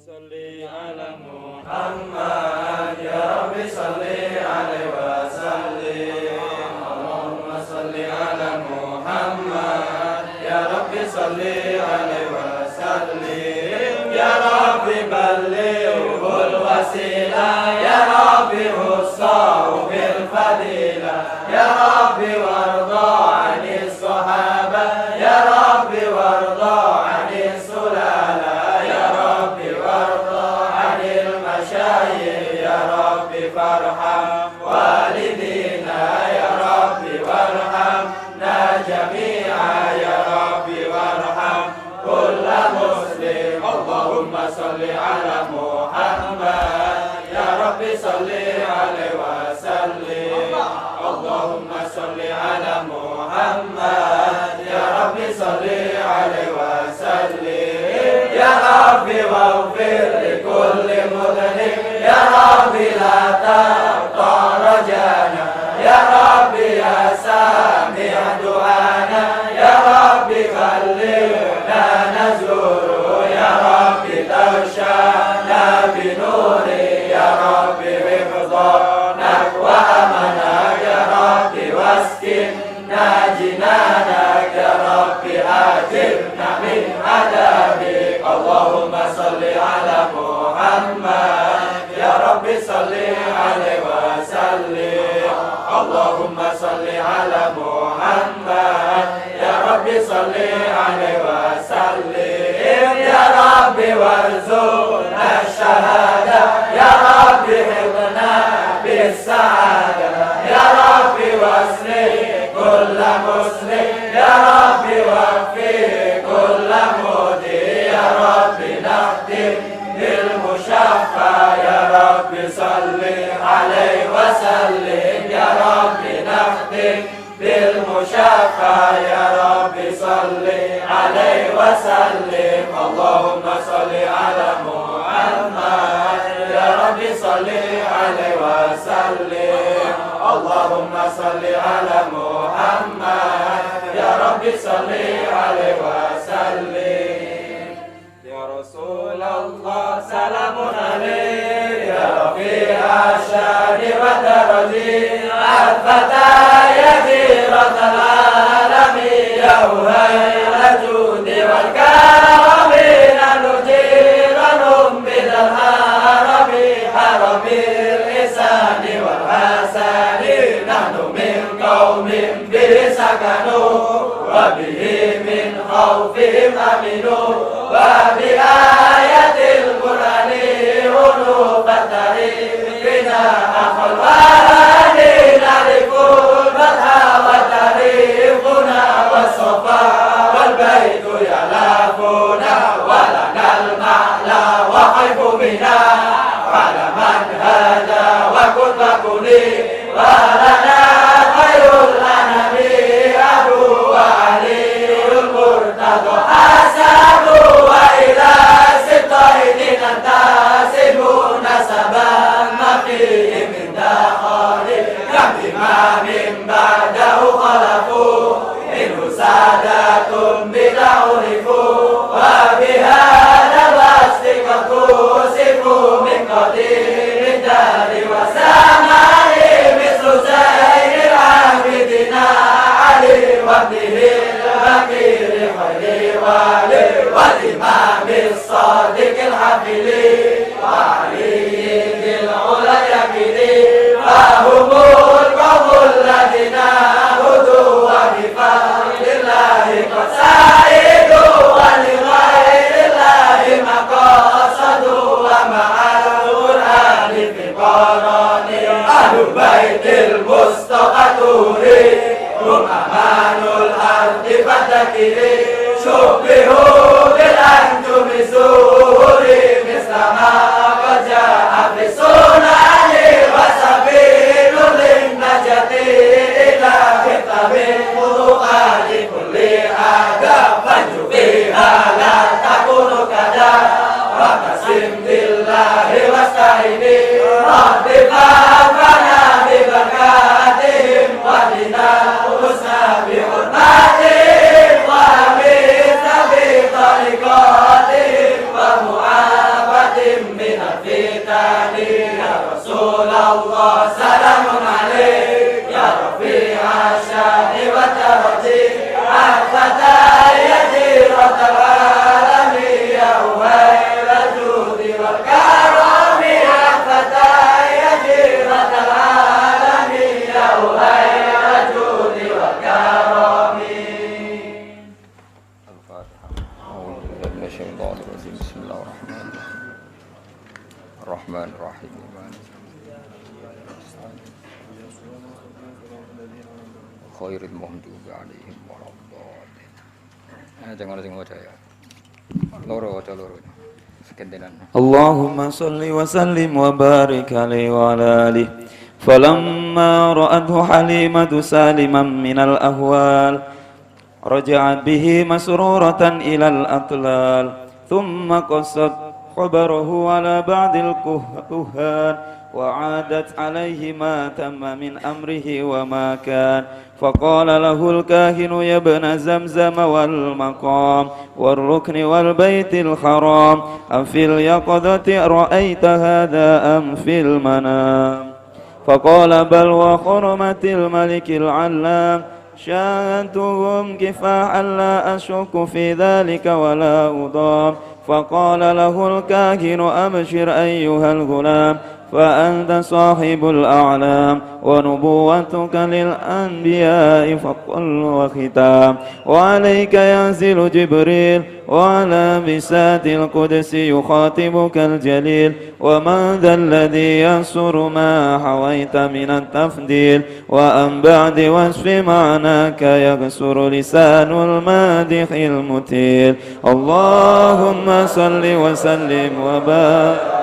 صل على محمد يا رب صل عليه وسلم. اللهم صل على محمد يا رب صل عليه وسلم. يا رب بلغه الوسيلة يا رب وصاه بالفضيلة يا رب وارضى عن الصحابة يا رب وارضى عن السلالة يا رب وارضى عن المشايخ يا رب فارحم والدينا يا رب وارحمنا جميعا يا رب وارحم كل مسلم. اللهم صل على محمد يا رب صل عليه وسلم. اللهم صل على محمد يا رب صل عليه وسلم. يا رب واغفر لكل مذنب يا رب لا تقطع رجانا يا رب يا سامع دعانا يا رب خلينا نزور يا رب تغشانا بنور يا رب حفظناك وأمناك يا رب واسكننا جنانك يا رب أجرنا من عذابك. اللهم صل على محمد يا رب صل عليه وسلم. اللهم صل على محمد يا رب صل عليه وسلم. يا رب وارزقنا الشهادة يا رب حفظنا بالسعادة يا رب واصلح كل مسلم يا رب وفي كل مهدي يا رب نختم بالمشفع يا رب صل عليه وسلم. يا رب نختم بالمشفع يا رب صل عليه وسلم. اللهم صل على محمد يا رب صل عليه وسلم. اللهم صل على محمد يا رب صل عليه وسلم. يا رسول الله سلام عليك يا رفيع الشان والدرجي الفتى يا خيرة العالم يا وهيل الجود والكرم نجيرا بذا الهرم حرم الإحسان والحسن نحن من قوم به سكنوا وبه من خوفهم أمنوا وبآية القرآن هنوا فتريبنا أخو الوالد نعرف المدح وتاريخنا والصفا والبيت يلافنا ولنا المعلى وحيف بنا على من هذا وكن فكني ولنا خير الأنام أبو علي المرتضى حسن وإلى سبطين ننتسب نسبا ما فيه من دخل كم إمام بعده خلفوا منه سادات بلا عرفوا وبهذا الوصف قد توصفوا من قديم الدار وزمان مثل زين العابدين علي وابنه البكير خير والي والإمام الصادق الحفل وعلي ذي العلا يميني فهم القوم الذين هدوا وبفضل الله قد سعدوا ولغير الله مقاصدوا ومع القرآن في قران أهل بيت المصطفى توري هم أمان الأرض فتكري شبهوا بالأنجم سوري مثل ما قد جاء في السنن وسبيل للنجاة إلى حفظ الخلقات كل آداب فانجو فيها لا تكون كذا واقسم بالله واستعيني رب فاغفرنا ببركاتهم ودنا الحسنى بحرماتهم وامنا بطريقاتهم Bismillahirrahmanirrahim. Khairil maghdubi 'alaihim waladdallin. Jangan sing waca ya. Loro. Sekentenan. Allahumma salli wa sallim wa barik alaihi wa ala alihi. Falamma ra'athu Halimatu saliman minal ahwal raja'at bihi masruratan ilal atlal thumma qassat khabarahu ala ba'dil kuhan وعادت عليه ما تم من أمره وما كان فقال له الكاهن يا ابن زمزم والمقام والركن والبيت الحرام أفي اليقظة رأيت هذا أم في المنام فقال بل وحرمة الملك العلام شاهدتهم كفاحا لا أشك في ذلك ولا أضام فقال له الكاهن أبشر أيها الغلام فأنت صاحب الأعلام ونبوتك للأنبياء فقل وختام وعليك ينزل جبريل وعلى بسات القدس يخاطبك الجليل ومن ذا الذي ينصر ما حويت من التفضيل وأن بعد وصف معناك يكسر لسان المادح المتيل اللهم صل وسلم وبارك.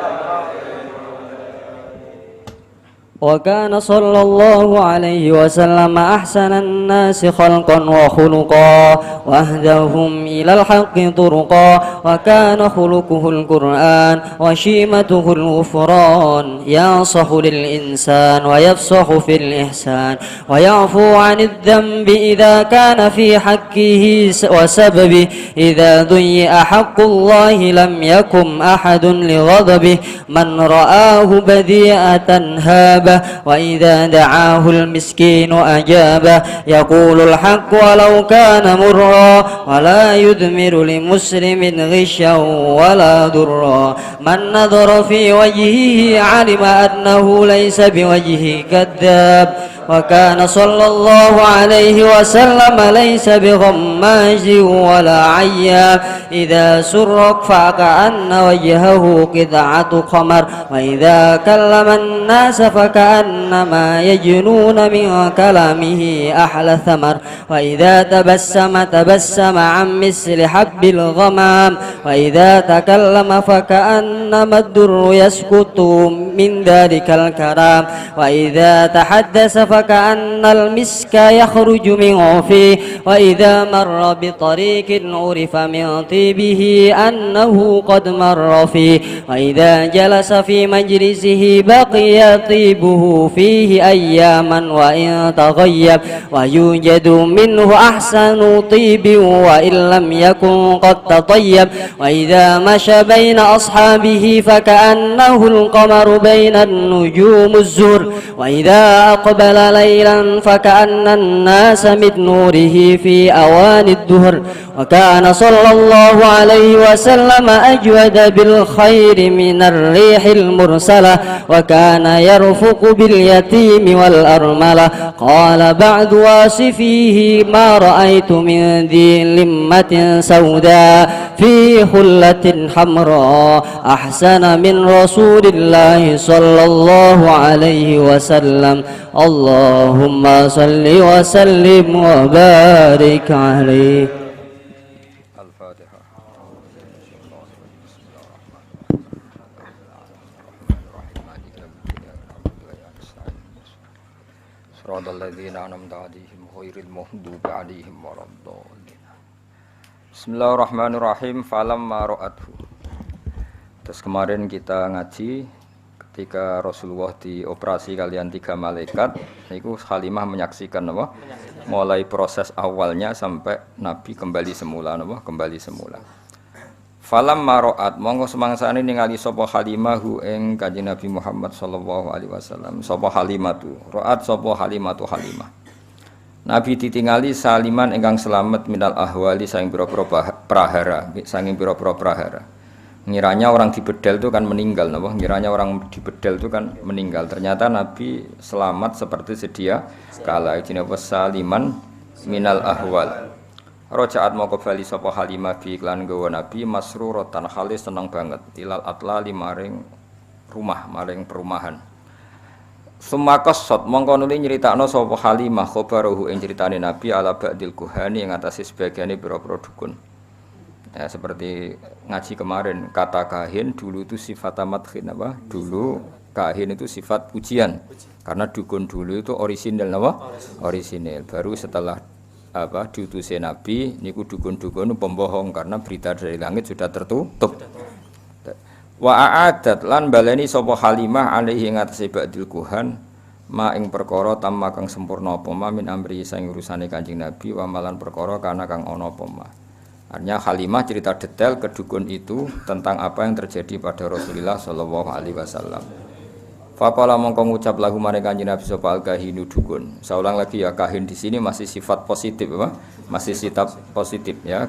وكان صلى الله عليه وسلم أحسن الناس خلقا وخلقا وأهداهم إلى الحق طرقا وكان خلقه القرآن وشيمته الغفران ينصح للإنسان ويفصح في الإحسان ويعفو عن الذنب إذا كان في حقه وسببه إذا ضيع حق الله لم يكن أحد لغضبه من رآه بديئة هابه وإذا دعاه المسكين أجابه يقول الحق ولو كان مرا ولا يدمر لمسلم غشا ولا ضرا من نظر في وجهه علم أنه ليس بوجهه كذاب وكان صلى الله عليه وسلم ليس بغماز ولا عياب إذا سرق فكأن وجهه قطعة قمر وإذا كلم الناس فكأنما يجنون من كلامه أحلى ثمر وإذا تبسم عن مثل حب الغمام وإذا تكلم فكأنما الدر يسكت من ذلك الكلام وإذا تحدث فكأن المسك يخرج من فيه وإذا مر بطريق عرف من طيبه أنه قد مر فيه وإذا جلس في مجلسه بقي طيبه فيه أياما وإن تغيب ويوجد منه أحسن طيب وإن لم يكن قد تطيب وإذا مشى بين أصحابه فكأنه القمر بين النجوم الزهر وإذا أقبل ليلا فكأن الناس من نوره في أوان الدهر وكان صلى الله عليه وسلم أجود بالخير من الريح المرسلة وكان يرفق باليتيم والأرملة قال بعد واصفيه ما رأيت من ذي لمة سوداء في خلة حمراء أحسن من رسول الله صلى الله عليه وسلم اللهم صل وسلم وبارك عليه. Bismillahirrahmanirrahim. Falamma ra'athu. Terus kemarin kita ngaji ketika Rasulullah dioperasi kalian 3 malaikat, itu Halimah menyaksikan apa? Mulai proses awalnya sampai Nabi kembali semula apa? Kembali semula. Falamma ra'at monggo semangsane ningali sapa Halimah ing Kanjeng Nabi Muhammad sallallahu alaihi wasallam. Sapa Halimatu? Ra'at sapa Halimatu Halimah. Nabi ditingali saliman ingkang selamat minal ahwali saking pira-pira prahara, saking pira-pira prahara. Ngiranya orang di bedel itu kan meninggal, napa? Ngiranya orang di bedel itu kan meninggal. Ternyata Nabi selamat seperti sedia kala. Jenenge saliman minal ahwal. Rojaat moko bali sapa Halimah bi iklan gawa Nabi masruratan khali seneng banget ilal atlali maring rumah maring perumahan. Sumakos sot mongko nuli nyritakno sapa Halimah khabaruhu ing critane Nabi ala ba'dil kuhani ing atase sebagiane pira-pira dukun. Ya seperti ngaji kemarin kata kahin dulu itu sifat madkhin apa? Dulu kahin itu sifat pujian. Karena dukun dulu itu orisinil apa? Orisinil. Baru setelah diutusnya Nabi niku dukun-dukun pembohong karena berita dari langit sudah tertutup. Wa a'adat lan baleni sapa Halimah alaihi ngatasi ba'dil kuhan ma ing perkara tamma kang sempurna apa ma min amri sang urusane Kanjeng Nabi wa malan perkara kana kang ana apa ma. Artinya Halimah cerita detail ke dukun itu tentang apa yang terjadi pada Rasulullah sallallahu alaihi wasallam. Faqala mongko ngucap lagu maring Kanjeng Nabi sapa al-kahinu dukun. Saya ulang lagi ya, kahin di sini masih sifat positif apa? Masih sifat positif ya.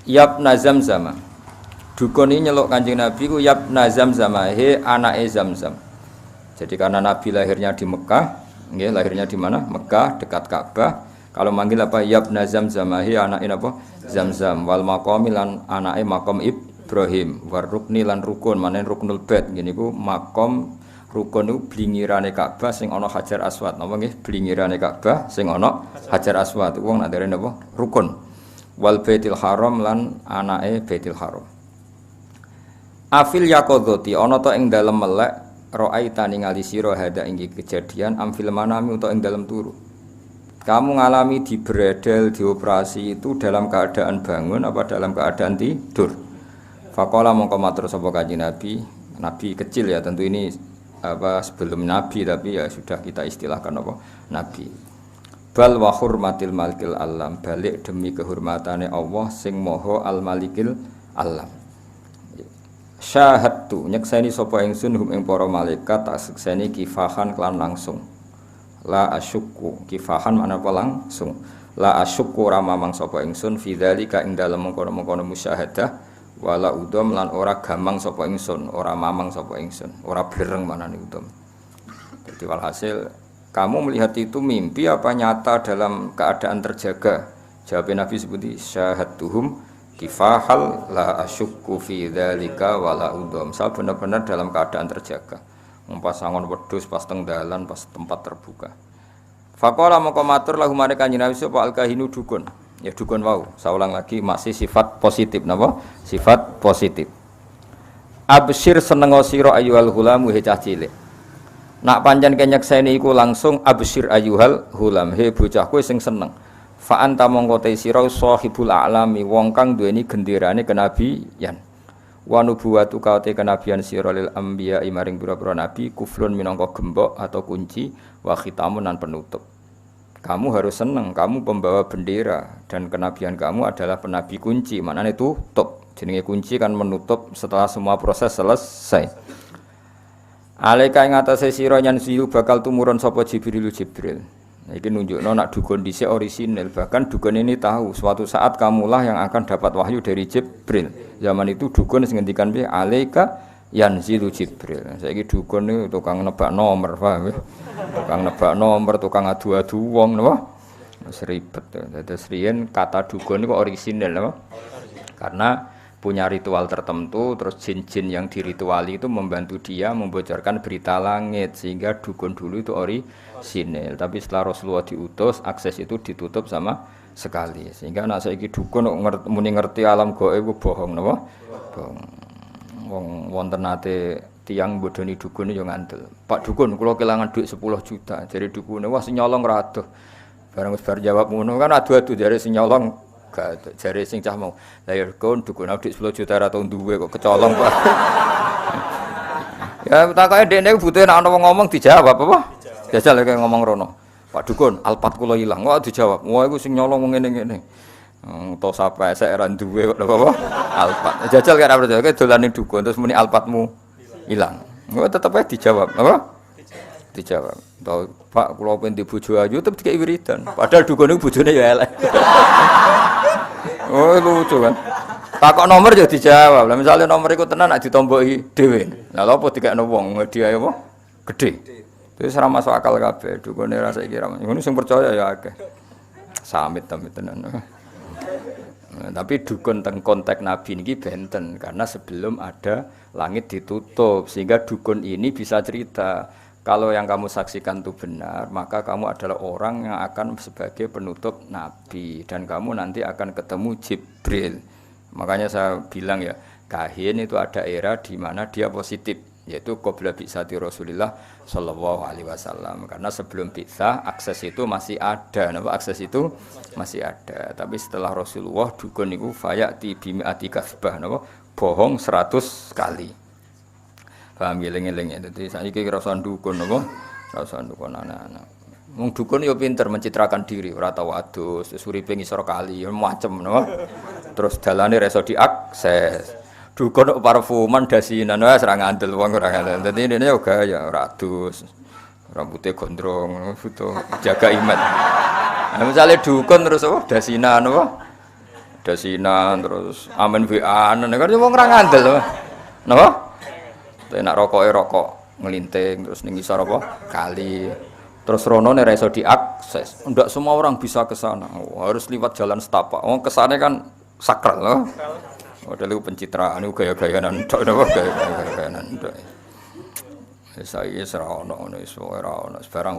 Yabna Zamzam. Dukun ini nyeluk Kanjeng Nabi ku Yabna Zamzam, he anake Zamzam. Jadi karena Nabi lahirnya di Mekah, nggih lahirnya di mana? Mekah dekat Ka'bah. Kalau manggil apa Yabna Zamzam, he anake napa? Zamzam wal maqami lan anake maqam Ibrahim, war rukni lan rukun, manen ruknul bait. Ngene iku maqam rukun itu blingirane Ka'bah sing ana Hajar Aswad. Napa nggih? Blingirane Ka'bah sing ana Hajar Aswad. Wong nak derene napa? Rukun. Wal Baitul Haram lan anake Baitul Haram. Afil yaqadhati ana ta ing dalem melek ra'aita ningali sira hada ing kejadian amfil manami utawa ing dalem turu. Kamu ngalami dibredel, dioperasi itu dalam keadaan bangun apa dalam keadaan tidur? Faqala mongko matur sapa Kanjeng Nabi, Nabi kecil ya tentu ini sebelum Nabi tapi ya sudah kita istilahkan apa Nabi. Bal wa hurmatil malikil alam, balik demi kehormatane Allah sing Maha al malikil alam. Syahadtu nyekseni sapa ingsun hum ing para malaikat tak sekseni kifahan kelan langsung. La asyukku kifahan makna apa langsung. La asyukku ramamang sapa ingsun fi dzalika ing dalem mengkono-mengkono musyahadah. Wala udom lan ora gamang sapa ingsun, ora mamang sapa ingsun, ora blereng manane udom. Jadi walhasil kamu melihat itu mimpi apa nyata dalam keadaan terjaga? Jawab Nabi seperti syahadtuhum kifahal la asyukku fi dzalika wala udom. Saya benar-benar dalam keadaan terjaga. Pas angon wedhus pas teng dalan pas tempat terbuka. Faqala moko matur lahu mareka Kanjeng Nabi sapa al-kahinu dukun. Ya dukun wau, saya ulang lagi masih sifat positif napa? Sifat positif. Absyir seneng sira ayyuhal ghulam he cah cilik. Nak pancen kenyekseni iku langsung absyir ayyuhal ghulam he bocah kowe sing seneng. Fa anta mongko te sira sahibul a'lami wong kang duweni genderane kenabian. Wa nubuwatu kaute kenabian sira lil anbiya maring pira-pira nabi kuflun minangka gembok atau kunci wa khitamun lan penutup. Kamu harus senang, kamu pembawa bendera dan kenabian kamu adalah penabi kunci. Maknanya tutup. Jenenge kunci kan menutup setelah semua proses selesai. Alaika ing atase sira nyanzilu bakal tumurun sapa Jibril. Iki nunjukno nak dukun dhisik orisinil. Bahkan dukun ini tahu suatu saat kamulah yang akan dapat wahyu dari Jibril. Zaman itu dukun sing ngendikan piye? Alaika yanzilu Jibril. Saiki dukun niku tukang nebak nomor, paham ya? Tukang nebak nomor, tukang adu-adu wong napa? Wis ribet. Dados riyen kata dukun niku orisinil napa? Karena punya ritual tertentu, terus jin-jin yang dirituali itu membantu dia membocorkan berita langit sehingga dukun dulu itu orisinil. Tapi setelah Rasulullah diutus, akses itu ditutup sama sekali. Sehingga anak saiki dukun muni ngerti alam gaib bohong napa? Bohong. Wong wonten nate tiyang bodoni dukune yo ngandel. Pak dukun kula kelangan duit 10 juta. Jare dukune wah sing nyolong ra adoh. Bareng wis bar jawab ngono kan adu-adu jare sing nyolong gak jare sing cah mau. Lah ya kon dukun duit 10 juta ra tau duwe kok kecolong Pak. Ya takoke dekne butuhe nek ana wong ngomong dijawab apa? Jajal kaya ngomong rono. Pak dukun alpat kula ilang. Kok dijawab. Wah iku sing nyolong ngene-ngene. To sapa esek ra duwe kok apa? Alpat. Jajal kaya ora percaya dolane dukun terus muni alpatmu ilang. Kok tetep ae dijawab, apa? Dijawab. To Pak kula pengen bojo ayu tetep dikek wiridan. Padahal dukun iku bojone ya elek. Oh lucu kan. Takok nomor ya dijawab. Lah misale nomor iku tenan nek ditomboki dhewe. Lah lha apa dikekno wong hadiah apa? Gedhe. Wis ora masuk akal kabeh. Dukune ra saiki ra. Ngono sing percaya ya akeh. Samit tenan. Nah, tapi dukun teng konteks Nabi ini benten karena sebelum ada langit ditutup sehingga dukun ini bisa cerita kalau yang kamu saksikan itu benar maka kamu adalah orang yang akan sebagai penutup Nabi dan kamu nanti akan ketemu Jibril. Makanya saya bilang ya kahin itu ada era di mana dia positif yaitu qabla bi'tsati Rasulillah sallallahu alaihi wasallam karena sebelum bi'tsah akses itu masih ada akses itu masih ada tapi setelah Rasulullah dukun niku fayati bimi'ati kasbah bohong 100 kali paham geleng-geleng ya dadi saiki kira usah dukun usah dukun anak-anak wong dukun yo pinter mencitrakan diri ora tau adus uripe ngisor kali macem terus dalane reso diakses dukun parfuman dasinan wis ora ngandel wong ora ngandel. Dadi dene yo gaya ora adus. Rambutnya gondrong, foto jaga image. Nah, misalnya dukun terus dasinan apa? Dasinan terus amen WA-an kan wong ora ngandel. Napa? Nek rokok ngelinting terus ning ngisor apa? Kali. Terus rono nek iso diakses. Ndak semua orang bisa ke sana. Harus lewat jalan setapak. Wong kesane kan sakral loh. Padahal itu pencitraan, itu gaya-gayaan ndak napa gaya-gayaan ndak. Saya serono sekarang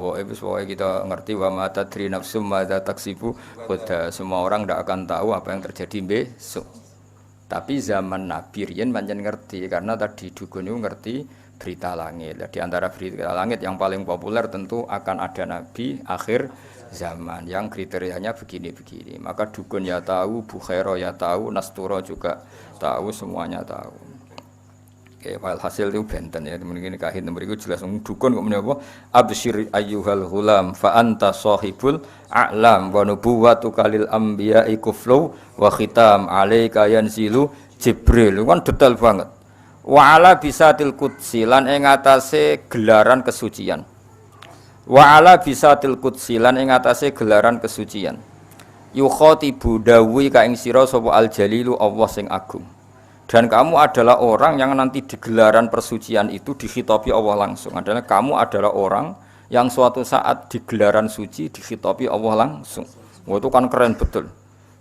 kita ngerti wa ma tadri nafsum madza taksibu pada semua orang tidak akan tahu apa yang terjadi besok. Tapi zaman Nabi riyen pancen ngerti karena tadi dukun itu ngerti berita langit. Di antara berita langit yang paling populer tentu akan ada Nabi akhir zaman yang kriterianya begini-begini. Maka dukun ya tahu, Bukhaira ya tahu, Nasturo juga tahu, semuanya tahu. Oke, hasil itu benten ya. Mungkin kahin nomor itu jelas dukun kok menapa? Absyir ayyuhal ghulam fa anta sahibul a'lam wa nubuwwatuka lil anbiya'i kuflu wa khitam alayka yanzilu Jibril. Kan detail banget. Wa ala bisatil qudsi lan ing atase gelaran kesucian. Wa ala bisatil qudsi lan ing atase gelaran kesucian. Yukhatibu dawi ka ing sira sapa al jalilu Allah sing agung. Dan kamu adalah orang yang nanti di gelaran persucian itu dikhitabi Allah langsung. Adalah kamu adalah orang yang suatu saat di gelaran suci dikhitabi Allah langsung. Wah, itu kan keren betul.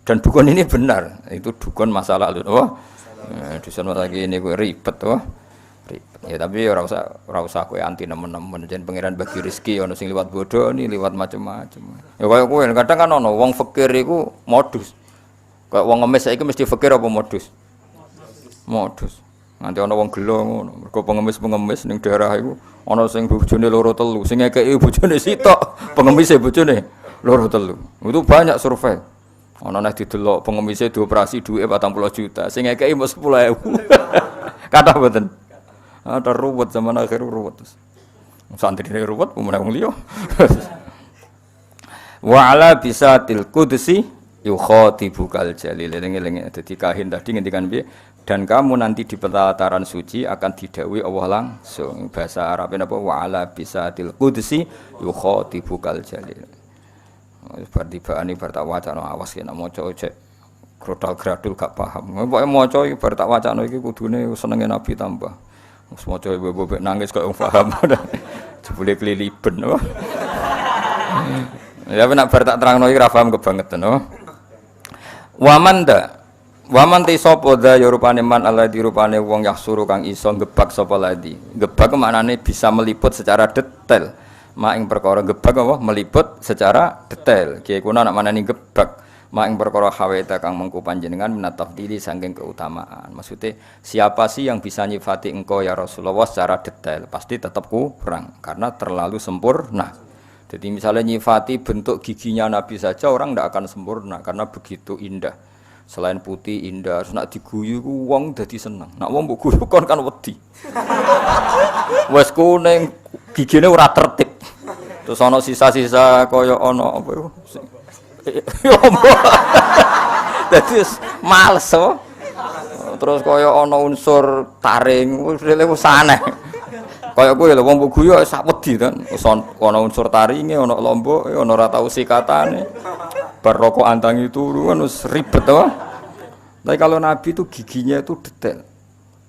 Dan dukun ini benar. Itu dukun masa lalu. Wah, dukun masa ini gue ribet wah. Ya tapi ora usah kowe anti nemen-nemen jen pangeran bagi rezeki ana sing liwat bodoh ni liwat macam-macam. Ya kaya kowe kadang kan ana wong fakir iku modus. Kayak wong ngemis saiki mesti fakir apa modus? Modus. Nanti ana wong gelo ngono. Mergo pengemis-pengemis ning daerah iku ana sing bojone loro telu, sing ngekeki bojone sitok, pengemise bojone loro telu. Itu banyak survei. Ana nek didelok pengemise dioperasi duwe 40 juta, sing ngekeki mung 10.000. Kathah mboten. Ada ruwet zaman akhir ruwet terus. Santri ini ruwet, pemenang wong liya. Wa ala bisatil qudsi yukhatibukal jalil. Eling-eling dadi kahin tadi ngendikan piye? Dan kamu nanti di pelataran suci akan didhawuhi Allah langsung. Bahasa Arabnya apa? Wa ala bisatil qudsi yukhatibukal jalil. Bar tibaane bar tak wacana awas yen maca cek grodal-gradul gak paham. Pokoke maca iki bar tak wacana iki kudune senenge Nabi tambah. Semua cowok ibu-ibu nangis kok paham. Jebule keliliben no. Ya nak bar tak terangno iki ra paham kebangetan no. Waman te sapa da ya rupane man alladzi rupane wong yahsuru kang iso gebak sapa ladi. Gebak maknane bisa meliput secara detail. Mak ing perkara gebak apa meliput secara detail. Kiye kuna nak manani gebak. Mak ing perkara haweta kang mengku panjenengan minat tafdili saking keutamaan. Maksudnya siapa sih yang bisa nyifati engkau ya Rasulullah secara detail? Pasti tetap kurang karena terlalu sempurna. Jadi misalnya nyifati bentuk giginya Nabi saja orang tidak akan sempurna karena begitu indah. Selain putih indah, terus nak diguyu ku wong dadi seneng. Nak wong mbok guyu kon kan wedi. Wes kuning gigine ora tertib. Terus ana sisa-sisa kaya ana apa iku? Dadi males oh. Terus kaya ana unsur taring wis aneh. Kaya kowe lho wong guyu sak wedi kan. Wis ana unsur taringe, ana lomboke, ana ora tau sikatane. Bar rokok antangi turu kan wis ribet to. Tapi kalau Nabi itu giginya itu detail.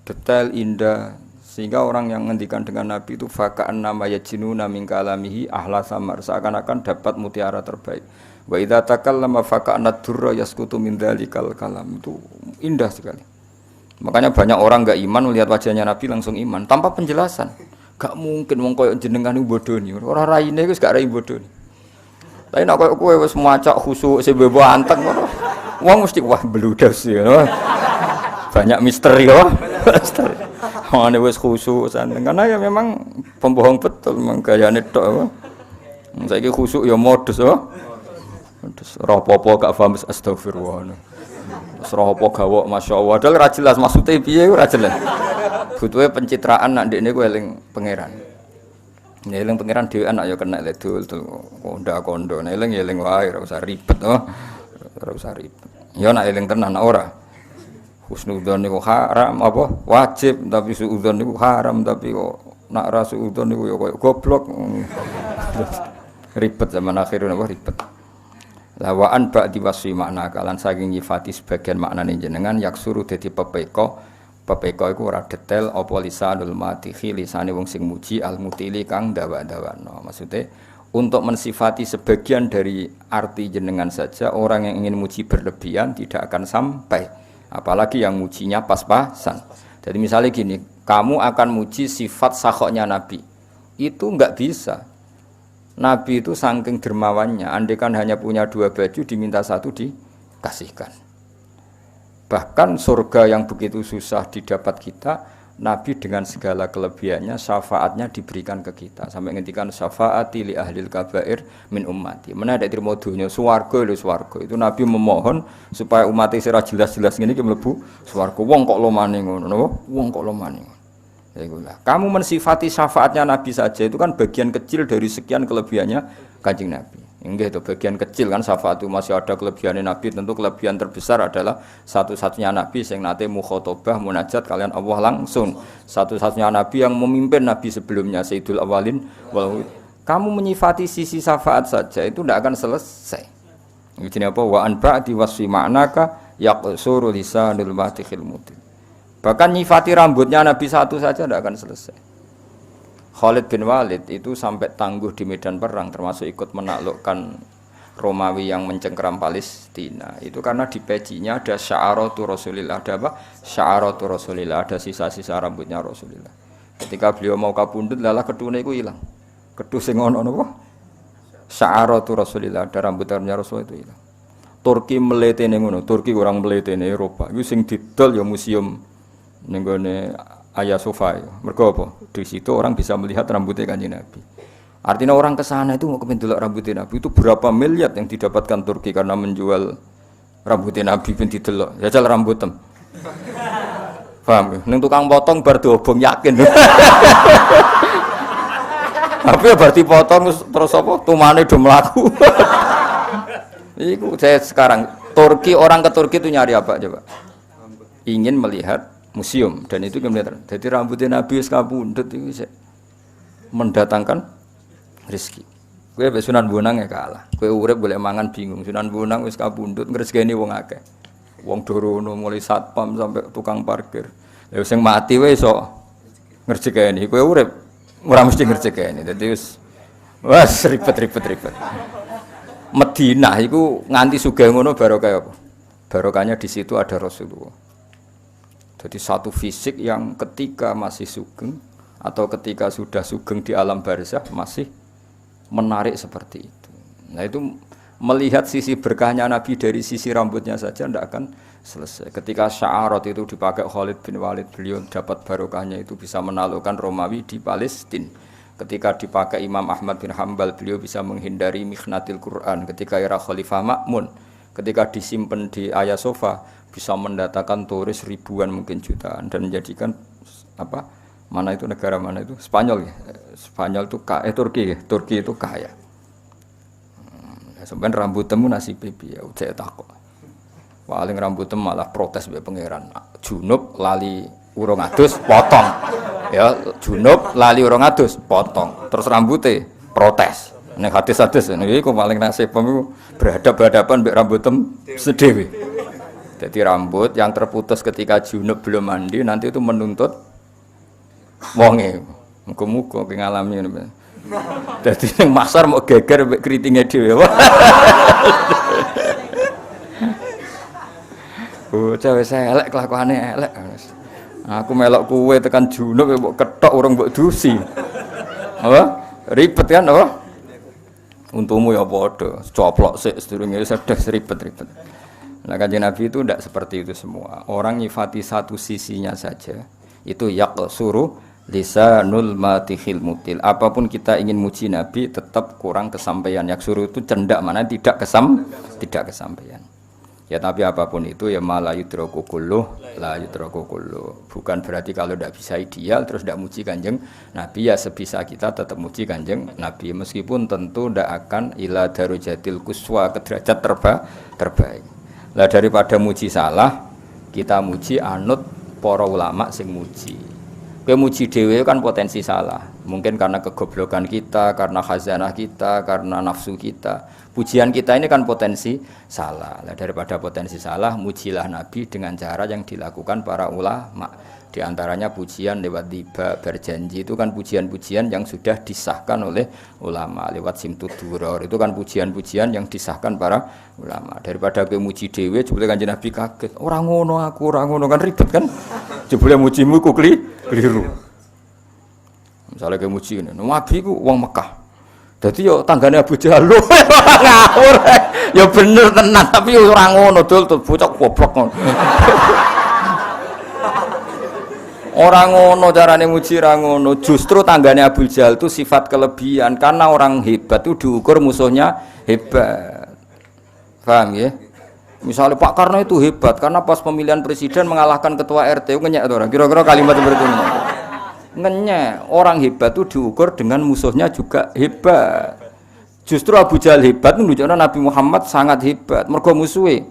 Detail indah sehingga orang yang ngendikan dengan Nabi itu faka'an nama yajinuna min kalamihi ahla samar seakan-akan dapat mutiara terbaik. Wa idza takallama faka'na durra yasqutu min dzalikal kalam. Itu indah sekali. Makanya banyak orang enggak iman melihat wajahnya Nabi langsung iman tanpa penjelasan. Gak mungkin wong koyo jenengan iku bodoni. Ora raine wis gak rai bodoni. Tapi nek koyo kowe wis macak khusuk sing bebo anteng ngono. Wong mesti wah bludas ya. Banyak misteri ya. Misteri. Wong wis khusuk santen karena ya memang pembohong betul memang gayane tok. Saiki khusuk ya modus oh. Terus rapopo gak paham astagfirullah. Terus rapopo gawok masyaallah. Padahal ra jelas maksude piye ora jelas. Butuhe pencitraan nak ndekne ku eling pangeran. Nek eling pangeran dhewe anak ya kena ledul konda-kondo. Nek eling wae ora usah ribet oh. Ora usah ribet. Ya nak eling tenan ora. Husnudzon niku haram apa wajib tapi suudzon niku haram tapi kok nak ra suudzon niku ya koyo goblok. Ribet zaman akhir napa ribet. Lawaan ba'di wasfi makna kalan saking nyifati sebagian maknane jenengan yaksuru dadi pepeko iku ora detail apa lisanul matihi lisane wong sing muji al mutili kang dawa-dawano. Maksudnya untuk mensifati sebagian dari arti jenengan saja orang yang ingin muji berlebihan tidak akan sampai, apalagi yang mujinya pas-pasan. Jadi misalnya gini, kamu akan muji sifat sakhoknya Nabi, itu enggak bisa. Nabi itu saking dermawannya, andaikan hanya punya 2 baju diminta 1 dikasihkan. Bahkan surga yang begitu susah didapat kita, Nabi dengan segala kelebihannya syafaatnya diberikan ke kita. Sampai ngendikan syafaati li ahlil kabair min ummati. Mana ada terima dunya swarga lho swarga. Itu Nabi memohon supaya umat sira jelas-jelas ngene iki mlebu swarga. Wong kok lomane ngono napa? Wong kok lomane ngono. Kamu mensifati syafaatnya Nabi saja itu kan bagian kecil dari sekian kelebihannya Kanjeng Nabi. Enggak itu bagian kecil kan syafaat itu masih ada kelebihannya Nabi. Tentu kelebihan terbesar adalah satu-satunya Nabi yang nate mukhotobah munajat kalian Allah langsung. Satu-satunya Nabi yang memimpin Nabi sebelumnya Sayyidul Awalin. Kamu menyifati sisi syafaat saja itu tidak akan selesai. Ini apa? Wa an ba'di wasfi ma'naka yaqsuru lisanul matikhil mutil. Bahkan nyifati rambutnya Nabi satu saja tidak akan selesai. Khalid bin Walid itu sampai tangguh di medan perang, termasuk ikut menaklukkan Romawi yang mencengkeram Palestina. Itu karena di pecinya ada sya'aratu Rasulillah, ada apa? Sya'aratu Rasulillah, ada sisa-sisa rambutnya Rasulillah. Ketika beliau mau kabundut, lala kedune itu hilang. Kedu sing ono apa? Sya'aratu Rasulillah, ada rambutnya Rasul itu hilang. Turki meletene ngono, Turki orang meletene Eropa. Iku sing didol ya museum ning gone Hagia Sophia. Mergo apa? Di situ orang bisa melihat rambutnya Kanjeng Nabi. Artinya orang ke sana itu mau kepen delok rambutnya Nabi itu berapa miliar yang didapatkan Turki karena menjual rambutnya Nabi ben didelok. Jajal rambutem. Paham ya? Ning tukang potong bar diobong yakin. Tapi ya berarti potong terus apa? Tumane do mlaku. Iku saya sekarang Turki, orang ke Turki itu nyari apa coba? Ingin melihat museum dan itu kemudian jadi rambutnya Nabi wis kabundut itu mendatangkan rezeki. Kowe mbek Sunan Bonang ya kalah. Kowe urip boleh mangan bingung. Sunan Bonang wis kabundut ngresgeni wong akeh. Wong dorono mulai satpam sampai tukang parkir. Lha sing mati wis iso ngresgeni. Kowe urip ora mesti ngresgeni. Dadi wis ribet. Madinah iku nganti sugih ngono barokah apa? Barokahnya di situ ada Rasulullah. Jadi satu fisik yang ketika masih sugeng atau ketika sudah sugeng di alam barzah masih menarik seperti itu. Nah itu melihat sisi berkahnya Nabi dari sisi rambutnya saja tidak akan selesai. Ketika sya'arat itu dipakai Khalid bin Walid, beliau dapat barokahnya itu bisa menaklukkan Romawi di Palestina. Ketika dipakai Imam Ahmad bin Hanbal, beliau bisa menghindari mikhnatil Quran. Ketika era Khalifah Ma'mun, ketika disimpan di Hagia Sophia, bisa mendatangkan turis ribuan mungkin jutaan dan menjadikan apa? Mana itu negara mana itu? Spanyol ya. Spanyol itu kaya, Turki itu kaya. Sampai rambut temu nasib piye ya saya takut. Paling rambut temu malah protes mbek pangeran. Junub lali urung adus potong. Ya, junub lali urung adus potong. Terus rambutnya protes. Nek hadis-hadis niki kok paling nasib pemiku berhadapan mbek rambut temu sedewe. Jadi rambut yang terputus ketika junub belum mandi nanti itu menuntut wonge. Muga-muga ngalami Dadi ning pasar mau geger mbek kritinge dhewe. Bocah wis elek kelakuane elek. Aku melok kuwe tekan junub mbok ketok urung mbok dusi. Apa? Ribet kan apa? Untukmu ya padha, coplok sik sedurunge sedek ribet-ribet. Nah, Kanjeng Nabi itu tidak seperti itu semua. Orang nyifati satu sisinya saja. Itu yaqsuru lisanul matihil mutil. Apapun kita ingin muji Nabi tetap kurang kesampaian. Yaqsuru itu cendak mana tidak kesampaian. Ya tapi apapun itu ya malah yudraku kulluh la yudraku kulluh. Bukan berarti kalau tidak bisa ideal terus tidak muji Kanjeng Nabi, ya sebisa kita tetap muji Kanjeng Nabi meskipun tentu tidak akan ila darujatil kuswa ke derajat terbaik. Lah daripada muji salah kita muji anut para ulama sing muji. Kowe muji dhewe kan potensi salah. Mungkin karena kegoblokan kita, karena khazanah kita, karena nafsu kita. Pujian kita ini kan potensi salah. Nah, daripada potensi salah, mujilah Nabi dengan cara yang dilakukan para ulama. Di antaranya pujian lewat tiba berjanji itu kan pujian-pujian yang sudah disahkan oleh ulama. Lewat simtud duror itu kan pujian-pujian yang disahkan para ulama. Daripada kowe muji dhewe jebule Kanjeng Nabi kaget. Ora ngono aku, ora ngono kan ribet kan. Jebule mujimu ku keliru. Misalnya kowe muji ngene, Nabi ku wong Mekah. Dadi yo tanggane Abu Jahal ngawur. Ya bener tenan tapi ora ngono dul bocah goblok ngono. Ora ngono carane muji ra ngono. Justru tanggane Abu Jahal itu sifat kelebihan karena orang hebat itu diukur musuhnya hebat. Paham ya? Misalnya Pak Karno itu hebat karena pas pemilihan presiden mengalahkan ketua RT ngenyek to ora? Kira-kira kalimat seperti ini. Ngenyek, orang hebat itu diukur dengan musuhnya juga hebat. Justru Abu Jahal hebat menunjukkan Nabi Muhammad sangat hebat. Mergo musuhe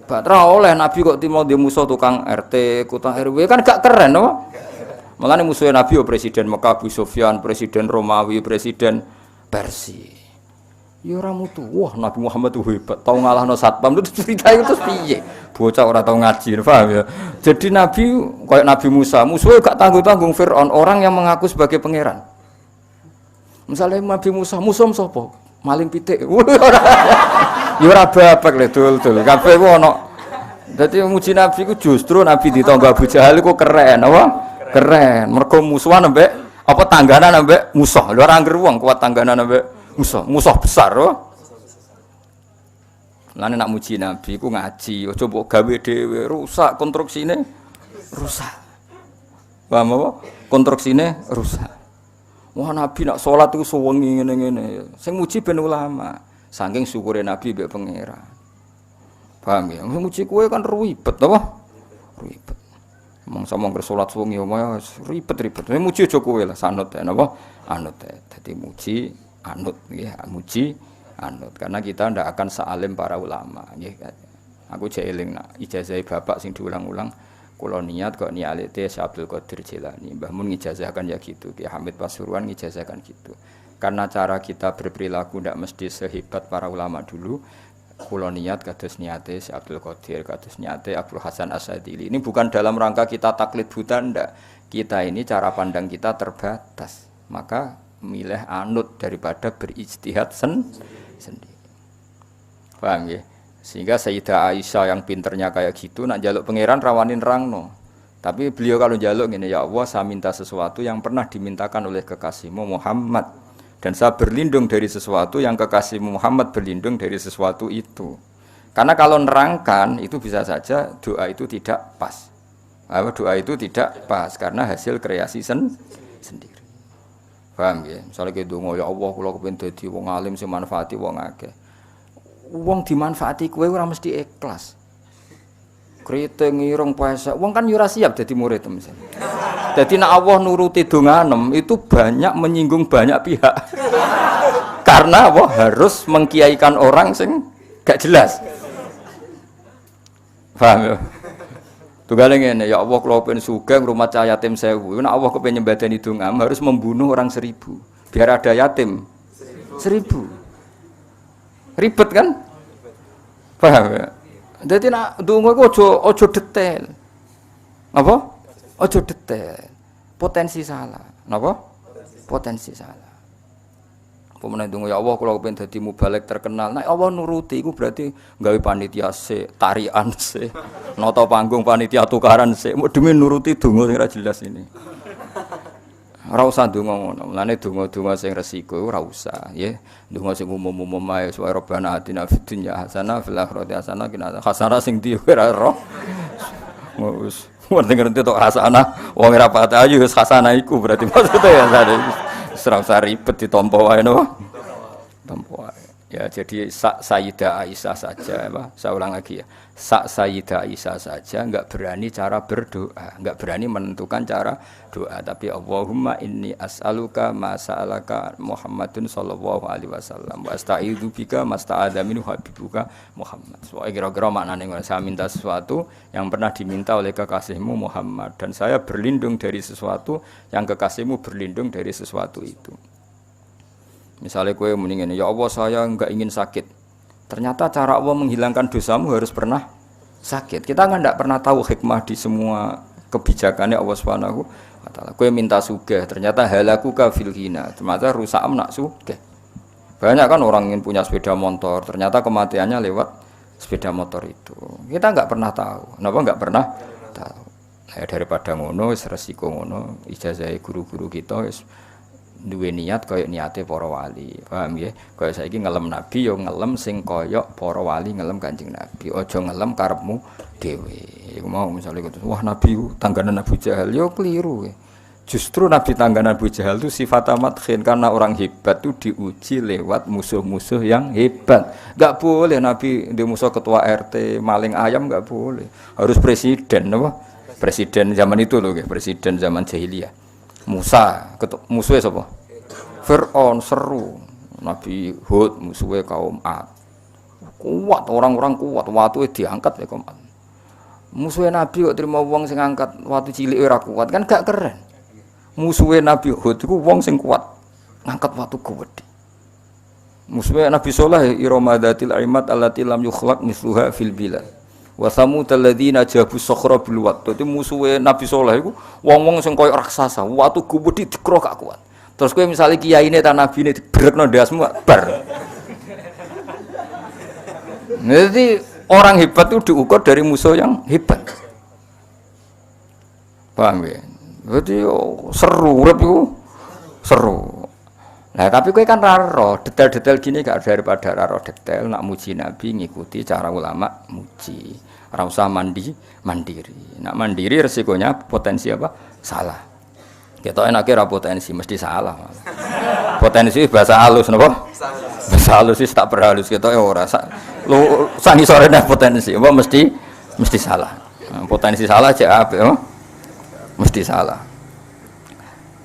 Batra oleh Nabi kok timau dia musuh tukang RT, tukang RW kan gak keren apa? Makanya musuhnya Nabi presiden Mekah Abu Sufyan, presiden Romawi, presiden Persia. Ya ora mutu. Wah, Nabi Muhammad itu hebat, tau ngalahno satpam itu cerita itu piye? Bocah ora tau ngaji, paham ya? Jadi Nabi kayak Nabi Musa, musuhnya gak tanggung-tanggung Firaun, orang yang mengaku sebagai pangeran. Misalnya Nabi Musa, musuh sapa? Maling pitik. Ya ora babak le dul-dul. Kabeh ku ana. Dadi muji Nabi ku justru Nabi ditangga Abu Jahal ku keren, apa? Keren. Mergo musuhan ambek apa tangganan ambek musuh. Lho ora angger wong kuat tangganan ambek musuh. Musuh besar, oh. Lan nek muji Nabi ku ngaji, aja mbok gawe dhewe, rusak konstruksine. Rusak. Paham apa? Konstruksine rusak. Wah Nabi nak salat iku suwengi ngene-ngene. Sing muji ben ulama. Saking syukure Nabi mbek pangeran. Paham ya? Muji kowe kan ribet apa? Ribet. Mong-mong salat suwengi omah ribet-ribet. Muji aja kowe lah sanut ya napa? Anut. Dadi muji anut nggih, muji anut. Karena kita ndak akan sealim para ulama nggih. Aku jek eling nak ijazah bapak sing diulang-ulang. Kula niat kok nialite Syekh Abdul Qadir Jilani. Mbah Mun ngijazahkan ya gitu, Ki Hamid Pasuruan ngijazahkan gitu. Karena cara kita berperilaku tidak mesti sehebat para ulama dulu. Kula niat kados niate Syekh Abdul Qadir, kados niate Abdul Hasan As-Sadili. Ini bukan dalam rangka kita taklid buta ndak. Kita ini cara pandang kita terbatas. Maka milih anut daripada berijtihad sendiri. Paham ya? Sehingga Sayyidah Aisyah yang pinternya kayak gitu nak njaluk pangeran rawanin rangno. Tapi beliau kalau njaluk ngene, ya Allah saya minta sesuatu yang pernah dimintakan oleh kekasihmu Muhammad. Dan saya berlindung dari sesuatu yang kekasih Muhammad berlindung dari sesuatu itu. Karena kalau nerangkan itu bisa saja doa itu tidak pas. Doa itu tidak pas karena hasil kreasi sendiri. Paham ya? Misalnya kita ngomong ya Allah kula kepengin dadi wong alim sing manfaati wong akeh. Wong dimanfaati kowe ora mesti ikhlas. Kriting irung puasa, wong kan yo ora siap dadi murid misalnya. Jadi nek Allah nuruti donganem itu banyak menyinggung banyak pihak. Karena apa? Harus mengkiaikan orang sing gak jelas. Paham ya? Tugale ngene, ya Allah kula pengen sugih ngrumat cah yatim 1000. Nek Allah kepengin nyembadani dongam harus membunuh orang 1000 biar ada yatim 1000. Ribet kan? Paham ya? Jadi nak donga iku aja detail. Apa? Aja detail. Potensi salah. Napa? Potensi salah. Pemenang donga ya Allah kula kepengin dadi mubalek terkenal. Nek Allah nuruti iku berarti gawe panitia sik, tarian sik, nata panggung panitia tukaran sik. Mok demi nuruti donga sing ora jelas ini. Ora usah donga ngono. Mulane donga-donga sing resiko ora usah, nggih. Donga sing umum-umum ae supaya Rabbana atina fid dunya hasanah fil akhirati hasanah qina hasanah sing di ora ero. Wis ngerti tok hasanah wong ora pati ayu wis hasanah iku berarti maksudnya ya tadi. Serang ribet ditampa wae napa? Tampa wae. Ya jadi Sayyidah Aisyah saja apa? Saya ulang lagi ya. Sayyidah Aisyah saja enggak berani cara berdoa, enggak berani menentukan cara doa, tapi Allahumma inni as'aluka ma sa'alaka Muhammadun sallallahu alaihi wasallam wa asta'idzu bika masta'adza minhu habibuka Muhammad. Soale kira-kira maknane saya minta sesuatu yang pernah diminta oleh kekasihmu Muhammad dan saya berlindung dari sesuatu yang kekasihmu berlindung dari sesuatu itu. Misalnya kowe muni ngene, ya Allah saya enggak ingin sakit. Ternyata cara Allah menghilangkan dosamu harus pernah sakit. Kita kan tidak pernah tahu hikmah di semua kebijakannya Allah Subhanahu wa taala. Kowe minta sugih, ternyata halakuka fil ghina. Ternyata rusakam nak sugih. Banyak kan orang ingin punya sepeda motor, ternyata kematiannya lewat sepeda motor itu. Kita enggak pernah tahu. Kenapa enggak pernah tahu? Nah, daripada ngono wis resiko ngono, ijazah guru-guru kita wis duwe niat kaya niate para wali. Paham nggih? Kaya saiki ngelem nabi ya ngelem sing kaya para wali ngelem Kanjeng Nabi. Aja ngelem karepmu dhewe. Iku mau misale wah nabi tangganan Abu Jahal ya keliru. Justru nabi tangganan Abu Jahal itu sifat madkhin karena orang hebat itu diuji lewat musuh-musuh yang hebat. Enggak boleh nabi di musuh ketua RT, maling ayam enggak boleh. Harus presiden apa? Presiden zaman itu loh, presiden zaman jahiliyah. Musa, musuhnya siapa? Fir'aun seru. Nabi Hud musuhnya kaum Ad. Kuat, orang-orang kuat. Waktu diangkat ya kaum Ad. Musuhnya Nabi kok terima wong sing angkat waktu cilik ora kuat kan gak keren. Musuhnya Nabi Hud iku wong sing kuat ngangkat waktu gede. Musuhnya Nabi Saleh iramadatil aimat allati lam yukhlaq misluha fil bilad. Wa samud alladzina jabu sakhra bil wat. Dadi musuhe Nabi Saleh iku wong-wong sing koyo raksasa, watu gede dikro gak kuat. Terus kowe misale kiyaine ta nabine dibrekno ndasmu bar. Jadi orang hebat itu diukur dari musuh yang hebat. Paham ya? Jadi seru urip iku seru. Nah, tapi kowe kan ra ro detail-detail gini gak daripada ra ro detail nak muji Nabi ngikuti cara ulama muji. Ora usah mandiri. Nak mandiri resikonya potensi apa? Salah. Kita enake ra potensi mesti salah. Potensi bahasa halus napa? Bahasa halus sih tak berhalus kita ora lu sangi sore nek potensi apa mesti salah. Potensi salah aja apa mesti salah.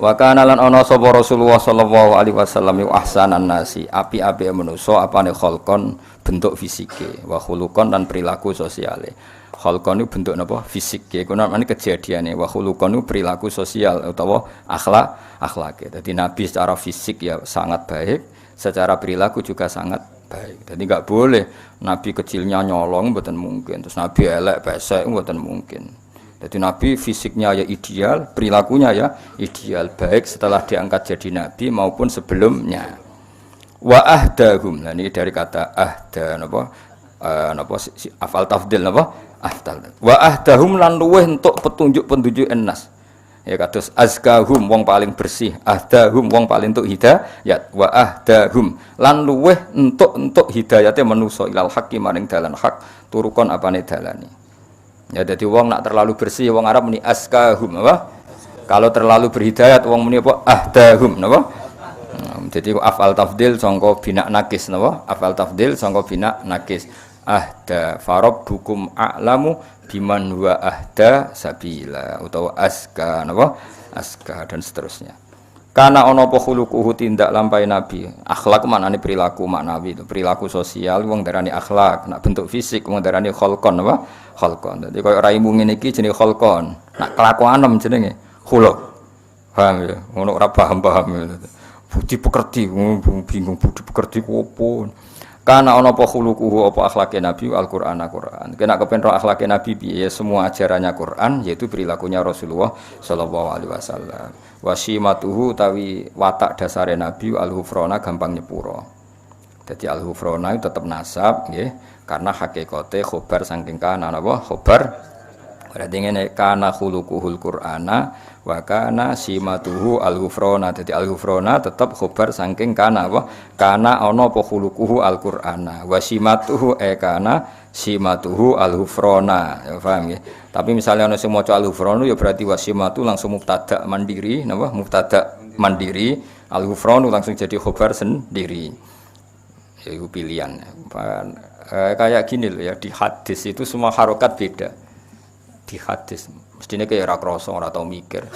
Wa kana lan ana sapa Rasulullah sallallahu alaihi wasallam yu ahsanan nasi, api-api manusa apane kholqon bentuk fisike, wa khuluqon dan perilaku sosiale. Kholqon itu bentuk napa? Fisike. Kuwi namane kejadiane, wa khuluqon itu perilaku sosial utawa akhlake. Dadi Nabi secara fisik ya sangat baik, secara perilaku juga sangat baik. Jadi enggak boleh Nabi kecilnya nyolong mboten mungkin, terus Nabi elek pesek mboten mungkin. Jadi Nabi fisiknya ya ideal, perilakunya ya ideal, baik setelah diangkat jadi Nabi maupun sebelumnya. Wa ahdahum, nah ini dari kata ahda, napa afal tafdil napa afdal. Wa ahdahum lan luweh entuk petunjuk-petunjuk ennas. Ya kados azkahum wong paling bersih, ahdahum wong paling entuk hidayat, wa ahdahum lan luweh entuk hidayate manusa ilal haqqi maring dalan hak, turukon apane dalane. Ya jadi wong nak terlalu bersih wong Arab muni askahum apa? Kalau terlalu berhidayat wong muni apa? Ahdahum napa? Jadi afal tafdil sangka bina nakis napa? Afal tafdil sangka bina nakis. Ahda farabbukum a'lamu biman huwa ahda sabila utawa aska napa? Aska dan seterusnya. Karena ana apa khuluquhu tindak lampahe nabi. Akhlak maknane perilaku maknawi itu, perilaku sosial wong darani akhlak, nak bentuk fisik wong darani kholqon apa? Kholqon. Dadi koyo raimu ngene iki jenenge kholqon. Nak kelakuanem jenenge khuluq. Paham ya? Ngono ora paham. Budi pekerti, bingung budi pekerti ku opo. Kana ana apa khuluquhu apa akhlake Nabi Al-Qur'an Al-Qur'an. Kena kepen ro akhlake Nabi piye semua ajarannya Quran yaitu perilakunya Rasulullah sallallahu alaihi wasallam. Wasimatuhu tawi watak dasare Nabi al-hufrona gampang nyepuro. Dadi al-hufrona itu tetep nasab nggih karena hakikate khobar saking kana napa khobar. Berarti ngene kana khuluquhul Qur'ana wa kana simatuhu al-ghufrana. Dadi al-ghufrana tetep khobar saking kana apa? Kana ana apa khuluquhu al-Qur'ana wa simatuhu kana simatuhu al-ghufrana. Ya paham nggih. Tapi misalnya ana sing maca al-ghufranu ya berarti wasimatu langsung mubtada mandiri napa? Mubtada mandiri, al-ghufranu langsung jadi khobar sendiri. Ya itu pilihan. Kayak gini loh ya, di hadis itu semua harokat beda. Di hadis mestinya kayak ora krasa ora tau mikir.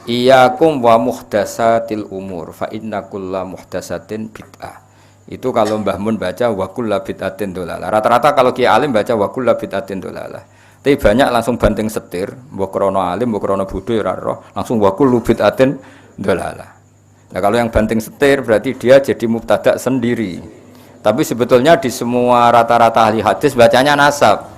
Iyyakum wa muhdatsatil umur fa inna kulla muhdatsatin bid'ah. Itu kalau Mbah Mun baca wa kullu bid'atin dolalah. Rata-rata kalau Kiai alim baca wa kullu bid'atin dolalah. Tapi banyak langsung banting setir, mbok krana alim, mbok krana bodho ya ora roh, langsung wa kullu bid'atin dolalah. Nah, kalau yang banting setir berarti dia jadi mubtada sendiri. Tapi sebetulnya di semua rata-rata ahli hadis bacanya nasab.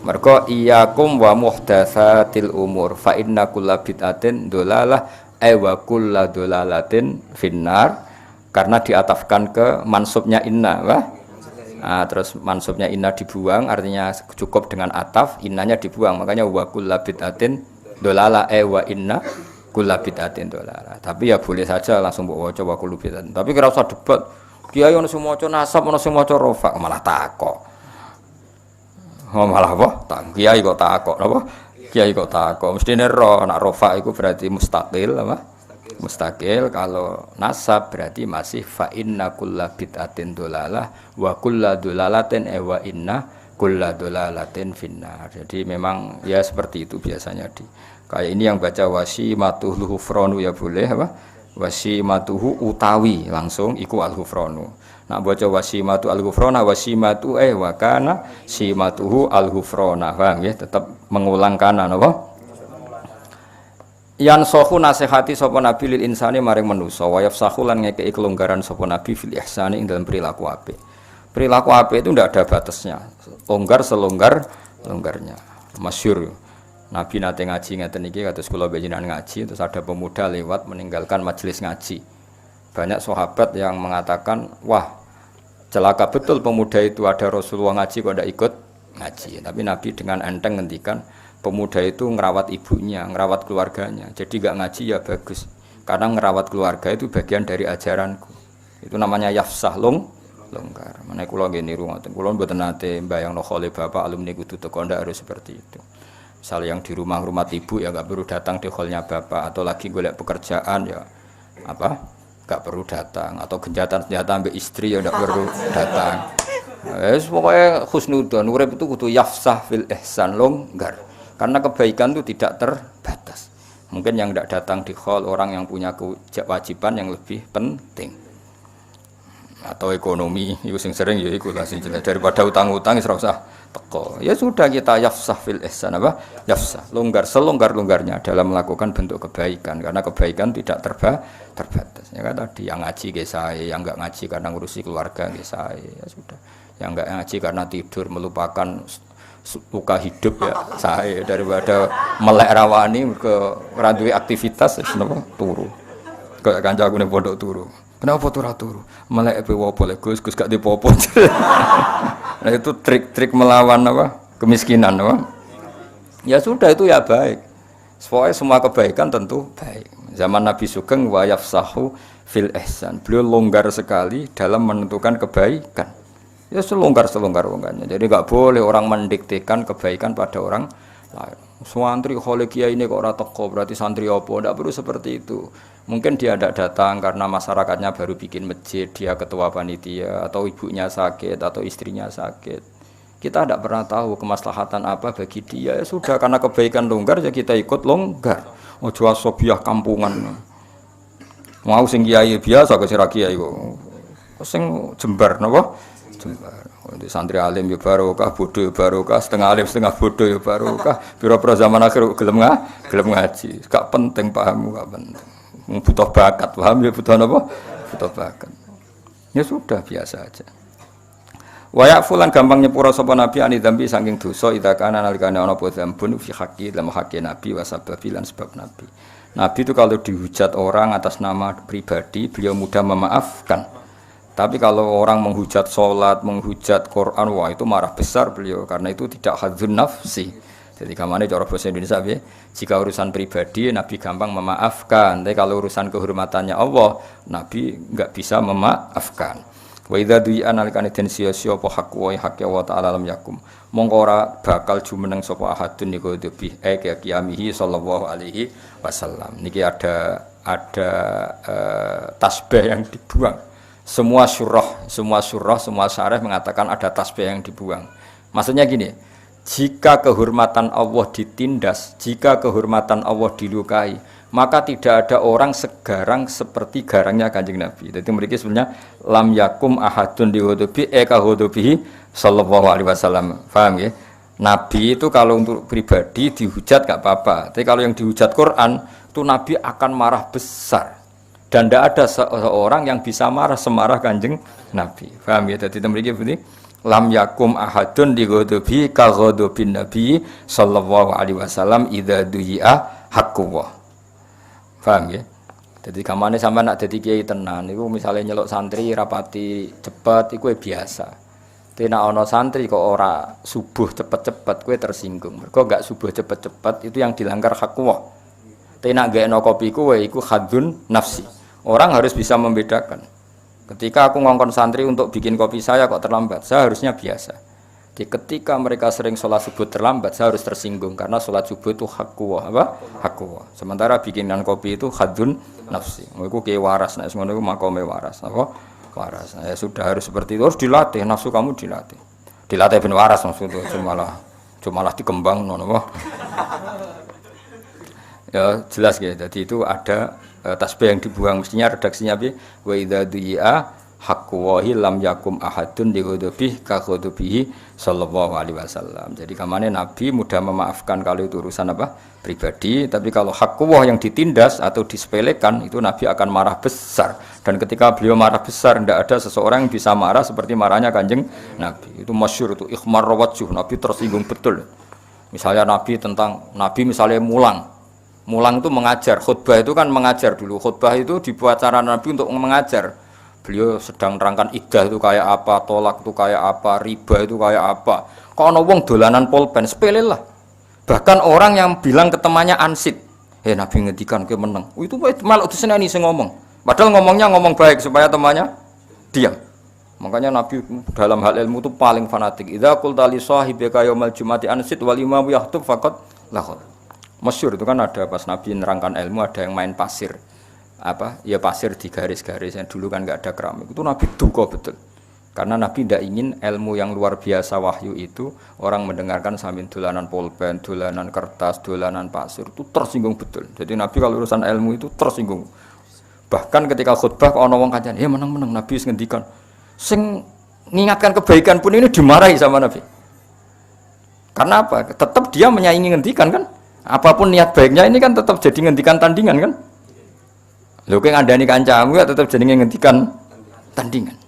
Mergo iyyakum wa muhdatsatil umur fa inna kulla bid'atin dolalah wa kullu dolalatin finnar karena diatafkan ke mansubnya inna wah. Nah, terus mansubnya inna dibuang artinya cukup dengan ataf innanya dibuang makanya wa kullu bid'atin dolalah wa inna kullu bid'atin dolalah. Tapi ya boleh saja langsung mbok waca wa kullu bid'atin. Tapi ora usah debat. Kiai ono sing maca nasab ono sing maca rafa malah takok. Oh malah apa? Kiai kok takok apa? Kiai kok takok. Mestine ro nek rafa iku berarti mustaqil apa? Mustaqil. Kalau nasab berarti masih fa inna kulla bid'atin dolalah wa kulla dolalatin wa inna kulla dolalatin finnar. Jadi memang ya seperti itu biasanya di. Kayak ini yang baca wasimatuhu hufranu ya boleh apa? Wasimatuhu utawi langsung iku al-hufranu. Nak baca wasimatu al-ghufrana wasimatu wa kana simatuhu al-ghufrana. Paham ya? Tetap mengulang kana napa? Yan sohu nasihati sapa nabi lil insani maring manusa wa yafsahu lan ngekeki kelonggaran sapa nabi fil ihsani ing dalam perilaku apik. Perilaku apik itu ndak ada batasnya. Longgar selonggar-longgarnya. Masyhur Nabi nate ngaji ngeten iki kados kula panjenengan ngaji terus ada pemuda lewat meninggalkan majelis ngaji. Banyak sahabat yang mengatakan, wah celaka betul pemuda itu ada Rasulullah ngaji kok tidak ikut ngaji. Tapi Nabi dengan enteng ngendikan pemuda itu ngerawat ibunya, ngerawat keluarganya. Jadi gak ngaji ya bagus. Karena ngerawat keluarga itu bagian dari ajaranku. Itu namanya yafsah longgar. Mana kula nggih niru ngoten. Kula mboten nate mbayangno khole bapak alumni kudu teko ndak harus seperti itu. Misalnya yang di rumah ibu ya gak perlu datang di hallnya bapak atau lagi golek pekerjaan ya apa? Gak perlu datang atau genjatan-genjatan ambek istri ya ndak perlu datang. Wes pokoknya husnudzon urip itu kudu yafsah fil ihsan longgar. Karena kebaikan itu tidak terbatas. Mungkin yang tidak datang di hall orang yang punya kewajiban yang lebih penting. Atau ekonomi itu sing sering ya iku lah sing jelas daripada utang-utang wis ora usah teko. Ya sudah kita yafsah fil ihsan apa? Yafsah, longgar selonggar-longgarnya dalam melakukan bentuk kebaikan karena kebaikan tidak terbatas. Ya kan tadi yang ngaji nggih sae, yang enggak ngaji karena ngurusi keluarga nggih sae. Ya sudah. Yang enggak ngaji karena tidur melupakan luka hidup ya sae daripada melek rawani ke ora duwe aktivitas wis napa turu. Kayak kancaku ning pondok turu. Kenapa turu? Melek pe wopo le Gus gak dipopo. Nah itu trik-trik melawan apa? Kemiskinan apa? Ya sudah itu ya baik. Soalnya semua kebaikan tentu baik. Zaman Nabi Sugeng wa yafsahu fil ihsan. Beliau longgar sekali dalam menentukan kebaikan. Ya selonggar-longgarnya. Jadi enggak boleh orang mendiktekan kebaikan pada orang lain. Santri khole kiai ini kok ora teko berarti santri apa? Enggak perlu seperti itu. Mungkin dia tidak datang karena masyarakatnya baru bikin masjid, dia ketua panitia atau ibunya sakit atau istrinya sakit. Kita tidak pernah tahu kemaslahatan apa bagi dia. Ya sudah karena kebaikan longgar ya kita ikut longgar. Ojo asobiah kampungan. Mau sing kiai biasa kok sira kiai kok. Sing jembar napa? Jembar. Di santri alim ya barokah, bodoh ya barokah, setengah alim setengah bodoh ya barokah. Pira-pira zaman akhir gelem ngaji. Gak penting pahammu, gak penting. Butuh bakat, paham ya butuh apa? Butuh bakat. Ya sudah biasa aja. Wa ya'fulan gampang nyepura sapa nabi ani dzambi saking dosa idza kana nalikane ana apa dzambun fi haqqi dalam haqqi nabi wa sababi lan sebab nabi. Nabi itu kalau dihujat orang atas nama pribadi beliau mudah memaafkan. Tapi kalau orang menghujat salat, menghujat Quran, wah itu marah besar beliau karena itu tidak hadzun nafsi. Jadi kamane cara bahasa Indonesia piye? Jika urusan pribadi Nabi gampang memaafkan, tapi kalau urusan kehormatannya Allah, Nabi enggak bisa memaafkan. Wa idza du'ian alikane den sia-sia apa hak wa hak Allah taala lam yakum. Mongko ora bakal jumeneng sapa ahadun niku debi qiyamihi sallallahu alaihi wasallam. Niki ada tasbih yang dibuang. Semua syarah mengatakan ada tasbih yang dibuang. Maksudnya gini, jika kehormatan Allah ditindas, jika kehormatan Allah dilukai, maka tidak ada orang segarang seperti garangnya Kanjeng Nabi. Jadi mereka sebenarnya lam yakum ahadun dihudubi hudubihi sallallahu alaihi wasallam. Paham ya? Nabi itu kalau untuk pribadi dihujat gak apa-apa. Tapi kalau yang dihujat Quran itu Nabi akan marah besar. Dan tidak ada seorang yang bisa marah semarah Kanjeng Nabi. Paham ya? Jadi mereka berarti lam yakum ahadun dihudubi kahudubin Nabi sallallahu alaihi wasallam idza du'i'a haqqullah. Paham ya? Jadi kamane sampean nak dadi kiai tenan iku misale nyeluk santri rapati cepet iku biasa. Tapi nek ana santri kok ora subuh cepet-cepet kowe tersinggung. Mergo gak subuh cepet-cepet itu yang dilanggar hak Allah. Tapi nek gakno kopi kowe iku hadzun nafsi. Orang harus bisa membedakan. Ketika aku ngongkon santri untuk bikin kopi saya kok terlambat, saya harusnya biasa. Jadi ketika mereka sering sholat subuh terlambat, saya harus tersinggung karena sholat subuh itu hakwa, apa? Hakwa. Sementara bikinan kopi itu hadzun nafsi. Iku kayak waras, nek ngono iku makome waras, apa? Waras. Ya sudah harus seperti itu, harus dilatih, nafsu kamu dilatih. Dilatih ben waras maksudnya, cumalah dikembang ngono apa? Ya jelas ya. Jadi itu ada tasbih yang dibuang mestinya redaksinya piye? Wa idza du'a haqqwahi lam yakum ahadun dihudubihi ka hudubihi sallallahu alaihi wasallam. Jadi kamane Nabi mudah memaafkan kalau itu urusan apa? Pribadi, tapi kalau haqqwah yang ditindas atau disepelekan itu Nabi akan marah besar. Dan ketika beliau marah besar tidak ada seseorang yang bisa marah seperti marahnya Kanjeng Nabi. Itu masyhur itu ikhmar wajh, Nabi tersinggung betul. Misalnya Nabi misalnya mulang itu mengajar, khutbah itu kan mengajar dulu. Khutbah itu dibuat cara Nabi untuk mengajar. Beliau sedang nerangkan iddah itu kayak apa, tolak itu kayak apa, riba itu kayak apa. Kok ana wong dolanan pulpen, sepele lah. Bahkan orang yang bilang ke temannya ansit, Nabi ngendikan kowe meneng. Itu malah diseneni sing ngomong. Padahal ngomongnya ngomong baik supaya temannya diam. Makanya Nabi dalam hal ilmu itu paling fanatik. Idza qulta li sahibika yaumal jumati ansit wal imamu yahtub faqad lahad. Masyhur itu kan ada pas Nabi nerangkan ilmu ada yang main pasir. Ya pasir di garis-garis yang dulu kan nggak ada keramik itu Nabi duka betul karena Nabi tidak ingin ilmu yang luar biasa wahyu itu orang mendengarkan sambil dolanan pulpen, dolanan kertas, dolanan pasir itu tersinggung betul. Jadi Nabi kalau urusan ilmu itu tersinggung. Bahkan ketika khutbah kalau orang kajian menang Nabi ngendikan sing mengingatkan kebaikan pun ini dimarahi sama Nabi karena apa? Tetap dia menyaingi ngendikan kan apapun niat baiknya ini kan tetap jadi ngendikan tandingan kan. Lho kowe ngandani kancamu ya tetap jenenge ngendikan tandingan.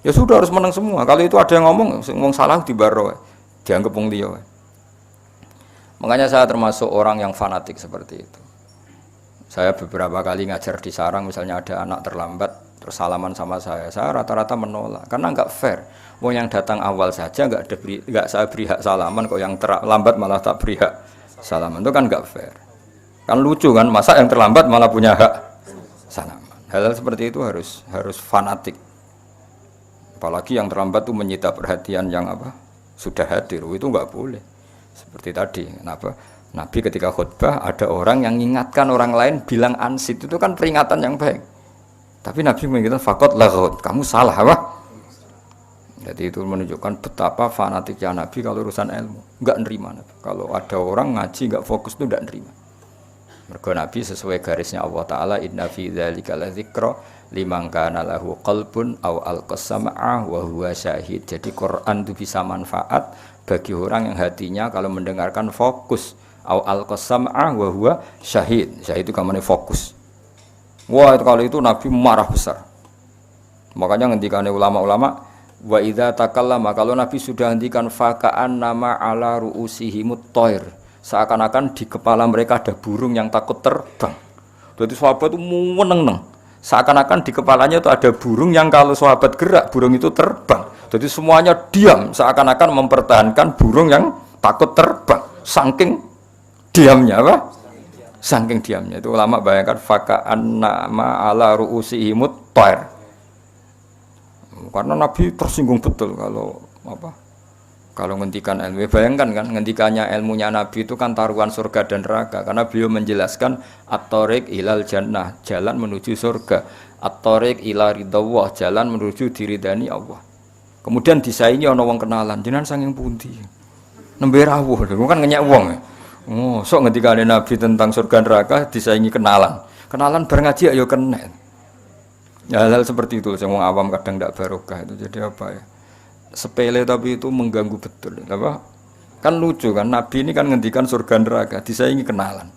Ya sudah harus menang semua. Kalau itu ada yang ngomong salah dibaro, dianggap wong liya. Makanya saya termasuk orang yang fanatik seperti itu. Saya beberapa kali ngajar di sarang misalnya ada anak terlambat terus salaman sama saya rata-rata menolak karena enggak fair. Wong yang datang awal saja enggak saya beri hak salaman kok yang terlambat malah tak beri hak salaman. Itu kan enggak fair. Kan lucu kan, masa yang terlambat malah punya hak salaman. Hal-hal seperti itu harus fanatik. Apalagi yang terlambat itu menyita perhatian yang sudah hadir, itu enggak boleh. Seperti tadi, kenapa? Nabi ketika khutbah ada orang yang mengingatkan orang lain bilang ansit itu kan peringatan yang baik. Tapi Nabi mengingatkan faqad laghut, kamu salah apa? Jadi itu menunjukkan betapa fanatiknya Nabi kalau urusan ilmu, enggak nerima Nabi. Kalau ada orang ngaji enggak fokus itu enggak nerima. Mergo Nabi sesuai garisnya Allah Ta'ala inna fi dzalika ladzikra liman kana lahu qalbun aw alqasam'a wa huwa syahid. Jadi Quran itu bisa manfaat bagi orang yang hatinya kalau mendengarkan fokus aw alqasam'a wa huwa syahid. Syahid itu kamane fokus. Wah itu kalau itu Nabi marah besar. Makanya ngendikane ulama-ulama Wa idza takallama, kalau Nabi sudah hentikan faka'an nama ala ru'usihimut thair, seakan-akan di kepala mereka ada burung yang takut terbang. Jadi sahabat itu meneng-neng, seakan-akan di kepalanya itu ada burung yang kalau sahabat gerak burung itu terbang. Jadi semuanya diam, seakan-akan mempertahankan burung yang takut terbang. Saking diamnya apa? Saking diamnya. Itu ulama bayangkan faka'an nama ala ru'usihimut thair. Karena Nabi tersinggung betul kalau ngendikan ilmu. Bayangkan kan ngendikannya ilmunya Nabi itu kan taruhan surga dan neraka, karena beliau menjelaskan at-thariq ilal jannah, jalan menuju surga, at-thariq ila ridawah, jalan menuju diridani Allah. Kemudian disaingi ana wong kenalan, jenengan saking pundi? Nembe rawuh lho, kan ngenyek wong. Oh, sok ngendikane Nabi tentang surga neraka disaingi kenalan. Kenalan bareng ngaji ayo kena. Ya, hal seperti itu, semua awam kadang tidak barokah itu. Jadi apa ya? Sepele tapi itu mengganggu betul. Apa? Kan lucu kan, Nabi ini kan ngendikan surga neraka, disaingi kenalan.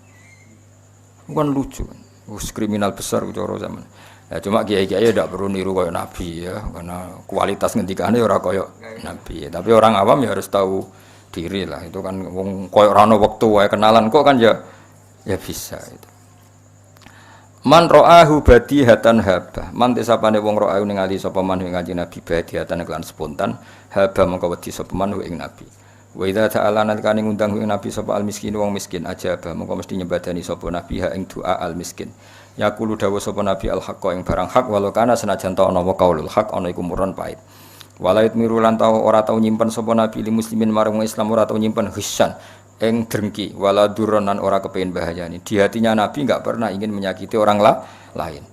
Bukan lucu kan. Kriminal besar cara zaman. Ya cuma kiai-kiai tidak perlu niru kayak Nabi ya, karena kualitas ngendikane ora kayak Nabi ya. Tapi orang awam ya harus tahu diri lah. Itu kan wong koyo rano waktu wae kenalan kok kan ya bisa itu. Man ra'ahu badihatan haba. Man tesapane wong ra'ahu ningali sapa man ing Kanjeng Nabi badihatan kelan spontan haba mengko wedi sapa man ing Nabi. Wa idza ta'ala nalikane ngundang ing Nabi sapa al miskin wong miskin aja ba mengko mesti nyebadani sapa Nabi ha ing doa al miskin. Yaqulu dawuh sapa Nabi al haqqa ing barang hak walau kana senajan ta ana wa qaulul haq ana iku murun pait. Walait miru lan tau ora tau nyimpen sapa Nabi li muslimin marang Islam ora tau nyimpen hissan eng drengki wala duronan ora kepengin bahayani. Di hatinya Nabi enggak pernah ingin menyakiti orang lain.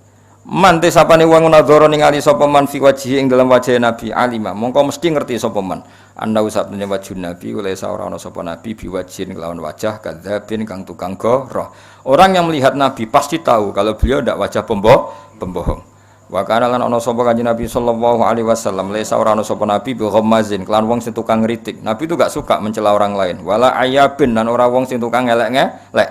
Man te sapane wong nadzara ningali sapa man fi wajhi ing dalam wajah Nabi alima mongko mesti ngerti sapa man ana usapne wajah Nabi oleh ora ana sapa Nabi biwajhin kelawan wajah kadzabin kang tukang goroh. Orang yang melihat Nabi pasti tahu kalau beliau ndak wajah pembohong. Wa kana lan ana sapa Kanjeng Nabi sallallahu alaihi wasallam lesa ora ana sapa Nabi bi ghammazin kelan wong sing tukang ngritik. Nabi itu gak suka mencela orang lain. Wala ayabin lan ora wong sing tukang ngelek-ngelek.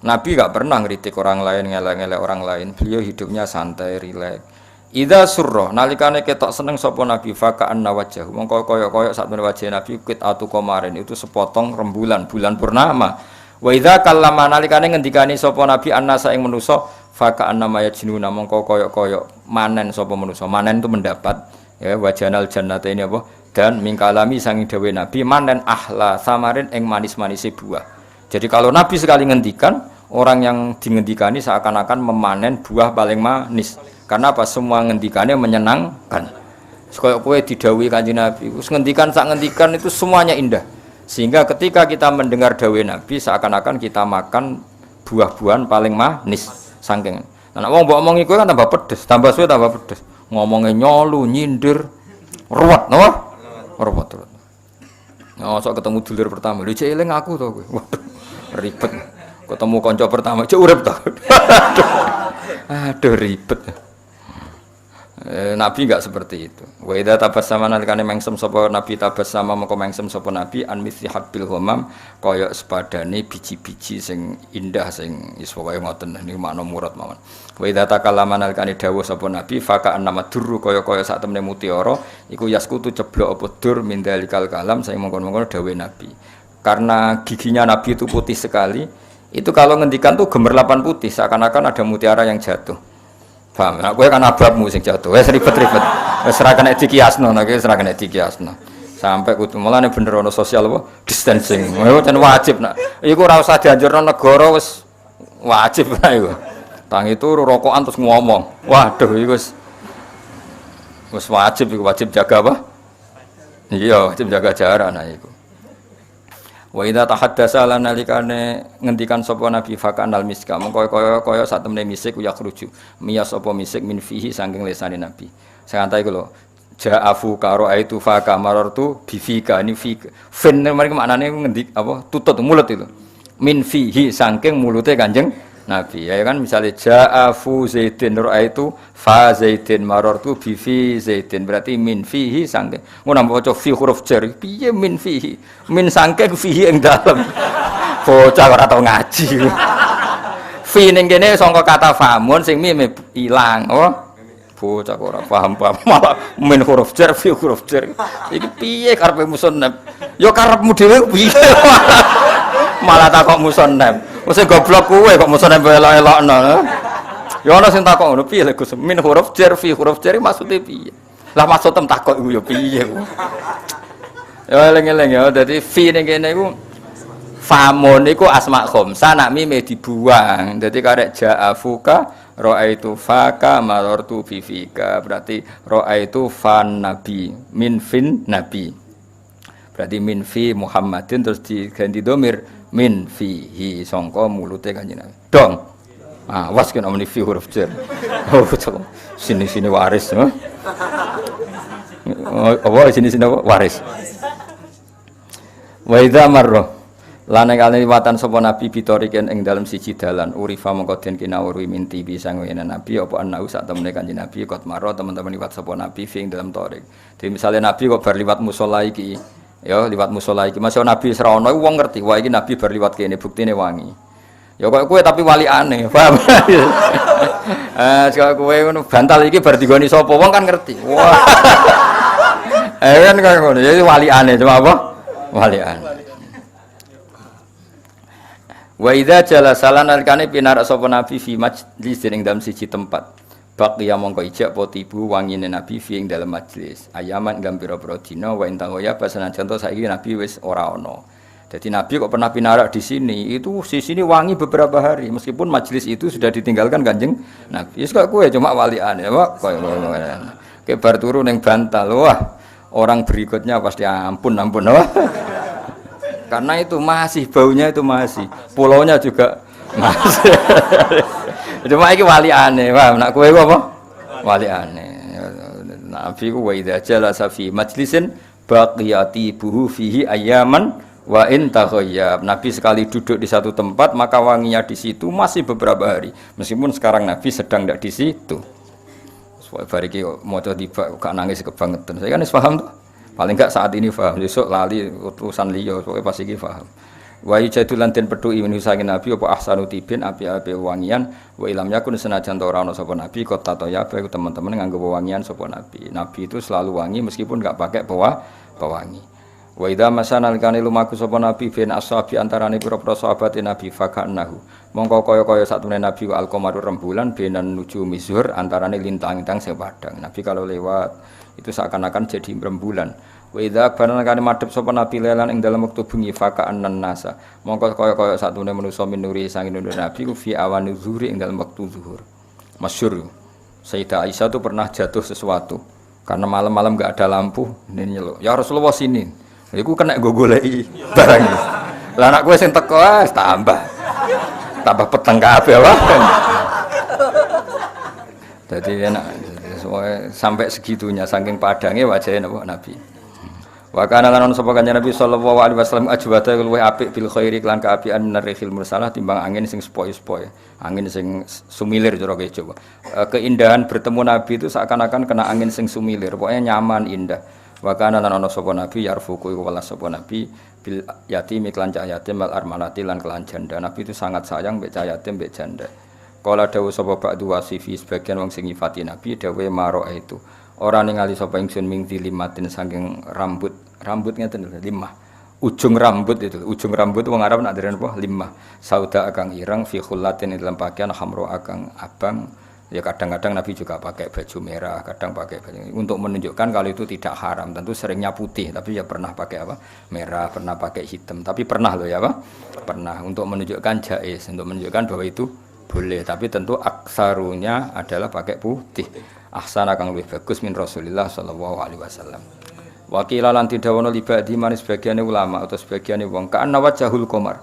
Nabi gak pernah ngritik orang lain, ngelek-ngelek orang lain. Beliau hidupnya santai, rileks. Idza surra nalikane ketok seneng sapa Nabi faka'an wajah. Mongko koyo-koyo sak wajah Nabi qit'atu qamarin itu sepotong rembulan bulan purnama. Wa idza kallama nalikane ngendikani sapa Nabi annasa ing manusa faka'an namaya jinuna mongko koyok-koyok manen sapa manusa. Manen itu mendapat ya wajanal jannata ini apa? Dan mingkalami sanging dawuh Nabi manen ahla samarin ing manis-manise buah. Jadi kalau Nabi sekali ngendikan, orang yang dingendikani seakan-akan memanen buah paling manis. Karena apa? Semua ngendikannya menyenangkan. Kayak kowe didhawuhi Kanjeng Nabi, wis ngendikan sak ngendikan itu semuanya indah. Sehingga ketika kita mendengar dawuh Nabi seakan-akan kita makan buah-buahan paling manis. Saking. Nah, wong mbok omongi kowe kan tambah pedes, tambah suwe tambah pedes. Ngomongnya nyolu, nyindir, ruwet, napa? Ruwet. Nah, sok ketemu dulur pertama, lho cek eling aku to kowe. Waduh, ribet. Ketemu kanca pertama, cek urip to. Aduh, ribet. Nabi enggak seperti itu. Wa idza tabassama nalikane mengsem sapa Nabi tabassama mengko mengsem sapa Nabi an mithli habbil ghamam kaya sepadane biji-biji sing indah sing wis pokoke ngoten niku makna murad mawon. Wa idza takallama nalikane dawuh sapa Nabi faka annama durru kaya-kaya sak temene mutiara iku yaskutu ceblok apa dur min dalikal kalam sing mongkon-mongkon dawuh Nabi. Karena giginya Nabi itu putih sekali, itu kalau ngendikan tuh gemerlapan putih seakan-akan ada mutiara yang jatuh. Paham? Nah, kowe kan ababmu sing jatuh. Wis ribet-ribet. Wis ora kena dikiasno, nek wis ora kena dikiasno. Sampai kudu mulane bener ono sosial apa? Distancing. Iku jan wajib nak. Iku ora usah dianjurno negara wis wajib lah iku. Tangi turu rokokan terus ngomong. Waduh iku wis wajib iku wajib jaga apa? Iya, wajib jaga jarak nah iku. Wa idza tahaddasa lan nalikane ngendikan sapa Nabi fakanal miska mengko kaya sak temene misik ya khruju miyas apa misik min fihi saking lesane Nabi santai iku lho ja'afu karo aitu fa kamarartu bi fika ni fi fin mari maknane ngendik apa tutut mulut itu min fihi saking mulute Kanjeng Nabi ya kan misalnya ja'afu zaidin ra'aitu fa zaidin marartu bi fi zaidin berarti min fihi saking ngono maca fi huruf jar piye min fihi min saking fihi ing dalem bocah ora tau ngaji fi ning kene sangka kata famun sing mim ilang oh bocah kok ora paham-paham malah min huruf jar fi huruf jar. Iki piye karepe musannaf? Ya karepmu dhewe piye? Malah takok musannaf. Wis goblok kowe kok musannaf elok-elokno. Ya ana sing takok ngono piye lek Gus min huruf jar fi huruf jar maksude piye? Lah maksud tem takok iku ya piye? Ya eling-eling ya dadi fi ning kene iku famun iku asma khamsah nak mime dibuang. Dadi karek ja'afuka ra'aitu faka marartu fi fika. Berarti ra'aitu fan nabi min fin nabi. Berarti min fi Muhammadin terus diganti domir min fihi sangka mulute Kanjeng Nabi. Dong. Ah, was kena muni fi huruf jar. Oh, sini waris. Oh, apa sini waris. Wa idza marra lan kali liwatan sapa nabi bitoriken ing dalem siji dalan urifa mongko den kinawuri minti bisa ngene nabi apa ana sak temene Kanjeng Nabi kot maro teman-teman liwat sapa nabi ing dalem torik. Jadi misalnya nabi kok bar liwat musala iki ya liwat musala iki masih nabi serawana wong ngerti wah iki nabi bar liwat kene buktine wangi. Ya kok kowe tapi wali aneh, paham? Sekali kowe ngono bantal iki bar digoni sapa wong kan ngerti. Wah. Kan kaya ngono ya wali aneh cuma apa? Wali aneh. Wa idza jalasalan alkane pinar sapa nabi fi majlis ing dalam siji tempat. Baqiya mongko ijak potibu wangine nabi fi ing dalam majlis. Ayaman gambira-pira dina wa intahoya basanan contoh saiki nabi wis ora ana. Jadi nabi kok pernah pinarak di sini itu di sini wangi beberapa hari meskipun majlis itu sudah ditinggalkan Kanjeng Nabi. Wis kok kowe cuma waliane kok koyo kebar turu ning bantal. Wah, orang berikutnya pasti ampun wah. Karena itu masih baunya itu masih pulaunya juga masih. Cuma iki waliane. Wah, nak kowe apa? Waliane. Nabi ku wa idza jalasa fi majlisin baqiyati buhu fihi ayaman wa in taghayyab. Nabi sekali duduk di satu tempat maka wanginya di situ masih beberapa hari. Meskipun sekarang Nabi sedang tidak di situ. Soale bariki maca tiba gak nangis kebangetan. Saya kan wis paham tuh. Paling enggak saat ini paham. Besok lali utusan liya pokoke pas iki paham. Wa yajadul lan den pedhuki minusake Nabi apa ahsanu tibin api-api wangian wa ilam yakun senajan ora ana sapa Nabi kota toya bae teman-teman nganggo wangian sapa Nabi. Nabi itu selalu wangi meskipun enggak pakai pewangi. Wa idza masanal kane lumaku sapa nabi bin ashabi antarane pira-pira sahabate nabi fakanahu mongko kaya-kaya satune nabi wa alqamaru rembulan benan nuju mizhur antarane lintang-lintang sing padang. Nabi kalau lewat itu seakan-akan jadi rembulan. Wa idza banana kane madhep sapa nabi lelan ing dalem wektu bengi faka'annan nasa mongko kaya-kaya satune manusa minuri sanging nur nabi ku fi awan zuhur ing dalem wektu zuhur. Masyhur Sayyidah Aisyah itu pernah jatuh sesuatu karena malam-malam enggak ada lampu ini nyeluk ya Rasulullah sini. Iku kena go goleki barang. Lah anak kowe sing teko tambah peteng kabeh wae. Dadi enak sampai segitunya saking padange wajahe Nabi. Wa kana lan sapa kanjeng Nabi sallallahu alaihi wasallam ajwata luwih apik bil khairi lan kaapian narihil mursalah timbang angin sing sepoi-sepoi. Angin sing sumilir cara Jawa. Keindahan bertemu Nabi itu seakan-akan kena angin sing sumilir, pokoknya nyaman, indah. Wa kana lan ana sapa nabi yarfuku iku welas sapa nabi bil yatim iklan cah yatim al armalati lan kelan janda. Nabi itu sangat sayang mbek cah yatim mbek janda. Kala dawuh sapa ba'du wasifi sebagian wong sing nyifati nabi dawuhe maro itu ora ningali sapa ingsun ming dilimatin saking rambut ngeten limah ujung rambut wong Arab nak diren apa limah sauda akang ireng fi khullatin dalam pakaian hamro akang abang. Ya kadang-kadang Nabi juga pakai baju merah, kadang pakai baju untuk menunjukkan kalau itu tidak haram. Tentu seringnya putih, tapi ya pernah pakai apa? Merah, pernah pakai hitam. Tapi pernah loh ya apa? Pernah untuk menunjukkan jaiz, untuk menunjukkan bahwa itu boleh. Tapi tentu aksarunya adalah pakai putih. Ahsana kang lebih bagus min Rasulillah sallallahu alaihi wasallam. Wakila lan tidhawono libadi manis sebagiannya ulama atau sebagiannya wong ka'anna wajhul qamar.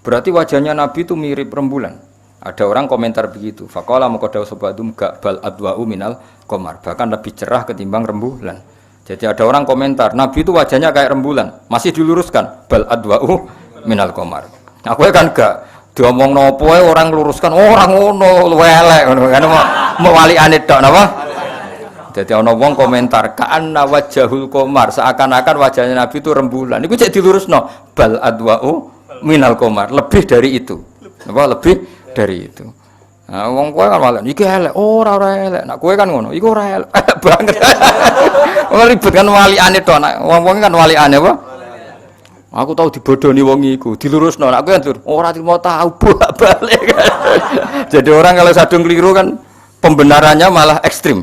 Berarti wajahnya Nabi itu mirip rembulan. Ada orang komentar begitu. Faqala maka dawu sabadum gak bal adwa'u minal qamar, bahkan lebih cerah ketimbang rembulan. Jadi ada orang komentar, Nabi itu wajahnya kayak rembulan. Masih diluruskan bal adwa'u minal qamar. Aku kan gak diomong nopo orang luruskan orang ngono elek ngono kan mau walikane tok napa. Jadi ana wong komentar ka'anna wajhul qamar, seakan-akan wajahnya Nabi itu rembulan. Iku cek dilurusno bal adwa'u minal qamar, lebih dari itu. Apa lebih dari itu. Nah, wong kowe kan malah iki elek, ora elek. Nak kowe kan ngono, iku ora elek banget. Wong ribet kan walikane to, nak wong-wong kan walikane apa? Aku tahu dibodoni wong iku, dilurusno. Nak kowe kan ora trimo tahu bolak-balik. Jadi orang kalau sadung keliru kan pembenarannya malah ekstrim.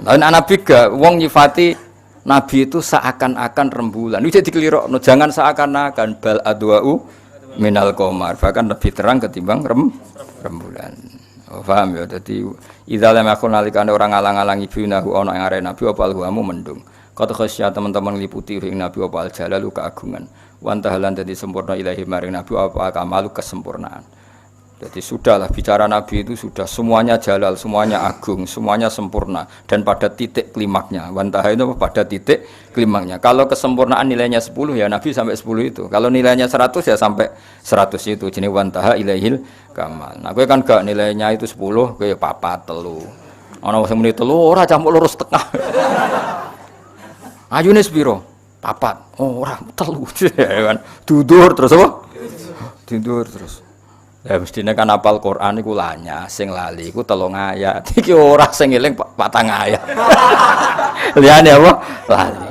Lain Nabi gak wong nyifati Nabi itu seakan-akan rembulan. Itu jadi kelirokno, jangan seakan-akan bal adwa'u minal qamar, bahkan lebih terang ketimbang rembulan. Oh, paham ya? Jadi idza lam yakun nalikane orang alang-alangi binahu ana ing arep Nabi apa alhuamu mendung. Kata khasya teman-teman liputi ing Nabi apa al-jalalu keagungan. Wa tahalan dadi sempurna ilahi maring Nabi apa kamalu kesempurnaan. Jadi sudahlah bicara Nabi itu sudah semuanya jalal, semuanya agung, semuanya sempurna dan pada titik klimaknya. Wantaha itu pada titik klimaknya. Kalau kesempurnaan nilainya 10 ya Nabi sampai 10 itu. Kalau nilainya 100 ya sampai 100 itu. Jenis wantaha ilaihil kamal. Nah, gue kan gak nilainya itu 10, gue papat telu. Ana sing muni telu ora campur lurus tengah. Ayune sepiro? Papat. Oh, ora telu. Kan dudur terus apa? Tidur terus. Ya mestine kan apal Quran iku lanya, sing lali iku 3 ayat. Iki ora sing eling 4 ayat. Liyane apa? Lali.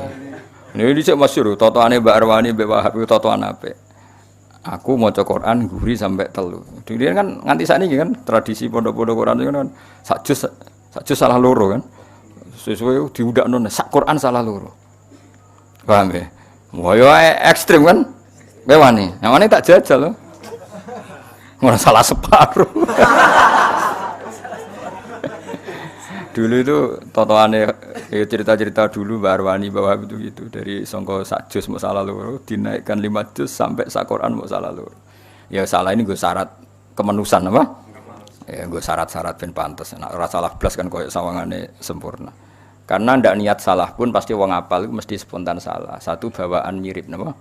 Niki dhisik masyhur totoane Mbak Arwani Mbak Wahab iku totoan apik. Aku maca Quran guri sampai 3. Dhewe kan nganti sakniki kan tradisi pondok-pondok Quran itu kan sak juz salah loro kan. Sesuai diudakno sak Quran salah loro. Paham ya? Moyo ekstrem kan? Bewani. Namane tak jajal loh. Ora salah separuh. Dulu itu totoane cerita-cerita dulu Mbak Arwani bahwa itu gitu dari sangka sak juz mau salah loro dinaikkan 5 juz sampai sak Quran mau salah loro. Ya salah ini gue syarat kemenusan apa? Ya gue syarat-syarat ben pantes. Nek ora salah blas kan koyo sawangane sempurna. Karena ndak niat salah pun pasti wong apal itu mesti spontan salah. Satu bawaan mirip napa?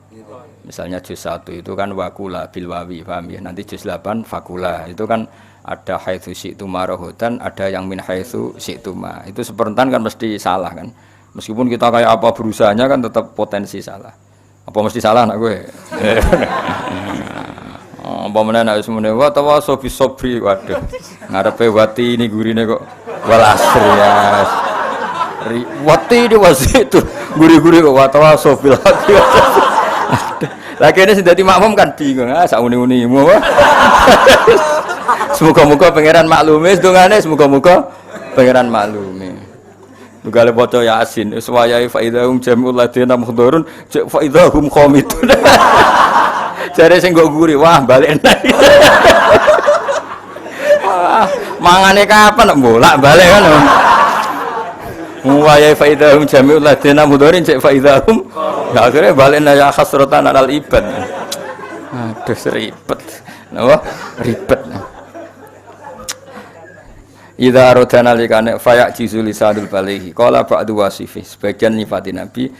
Misalnya juz 1 itu kan wakula bil wawi, paham ya? Nanti juz 8 fakula. Itu kan ada haitsu syi'tuma rahotan, ada yang min haitsu syi'tuma. Itu spontan kan mesti salah kan. Meskipun kita kayak apa berusahanya kan tetap potensi salah. Apa mesti salah anak gue? Apa meneh nek semene wa tawaso bis sabri waduh. Ngarepe wati ini gurine kok wal asri ya. Wati di wasitu guri-guri kok wa tawaso bil haqi. Lah kene sing dadi makmum kan bingung, sak uni-unimu. Semoga-moga pangeran maklume sedongane, semoga-moga pangeran maklume. Tugale maca Yasin, wis wayahe fa idahum jami'ul ladina muhdharun, fa idahum qamitun. Jare sing nggo guri, wah balik nang. Mangane kapan bolak-balik kan. Wayahe fa idahum jami'ul ladina muhdharun, fa idahum ya akhirnya balik ya khasratan alal ibad. Aduh ribet. Napa? Ribet. Idza aradana likane fayajizu lisanul balighi. Qala ba'du wasifi. Sebagian nyifati Nabi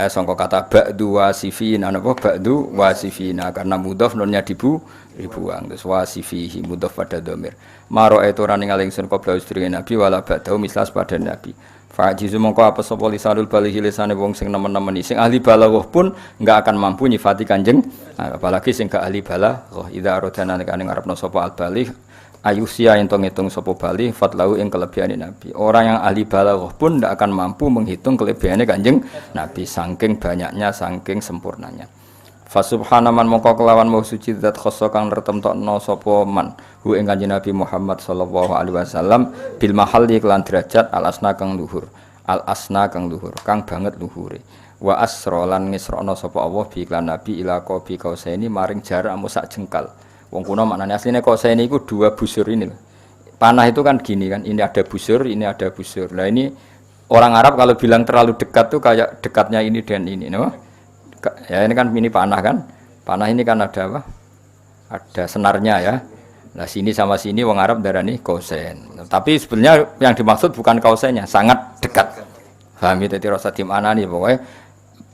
sangka kata ba'du wasifin napa ba'du wasifina karena mudhaf nonnya dibuang terus wasifihi mudhaf pada dhamir. Maro itu ora ningali ingsun qabla istri Nabi wala ba'du mislas pada Nabi. Fajizu mongko apa sapa lisanul balighi lisane wong sing nemen-nemeni sing ahli balaghah pun enggak akan mampu nyifati Kanjeng apalagi sing gak ahli balaghah idza aradana nek ngarepno sapa al baligh ayusia ento ngitung sapa baligh fatlahu ing kelebihane Nabi orang yang ahli balaghah pun enggak akan mampu menghitung kelebihane Kanjeng Nabi saking banyaknya saking sempurnanya. Fa subhanaman mongko kelawan mau suci zat khassa kang nertemtokno sapa man hu ing Kanjeng Nabi Muhammad sallallahu alaihi wasallam bil mahalli kelan derajat al asna kang luhur kang banget luhure wa asra lan ngisrana sapa Allah bi iklan Nabi ila qabi kausaini maring jarak amu sak jengkal wong kuno maknane asline kausaini iku 2 busur ini panah itu kan gini kan ini ada busur nah ini orang Arab kalau bilang terlalu dekat tuh kayak dekatnya ini dan ini no? Ya ini kan mini panah kan. Panah ini kan ada apa? Ada senarnya ya. Nah sini sama sini wong Arab darani kausen. Tapi sebenarnya yang dimaksud bukan kausennya, sangat dekat. Paham ya dadi rasa dimana nih pokoknya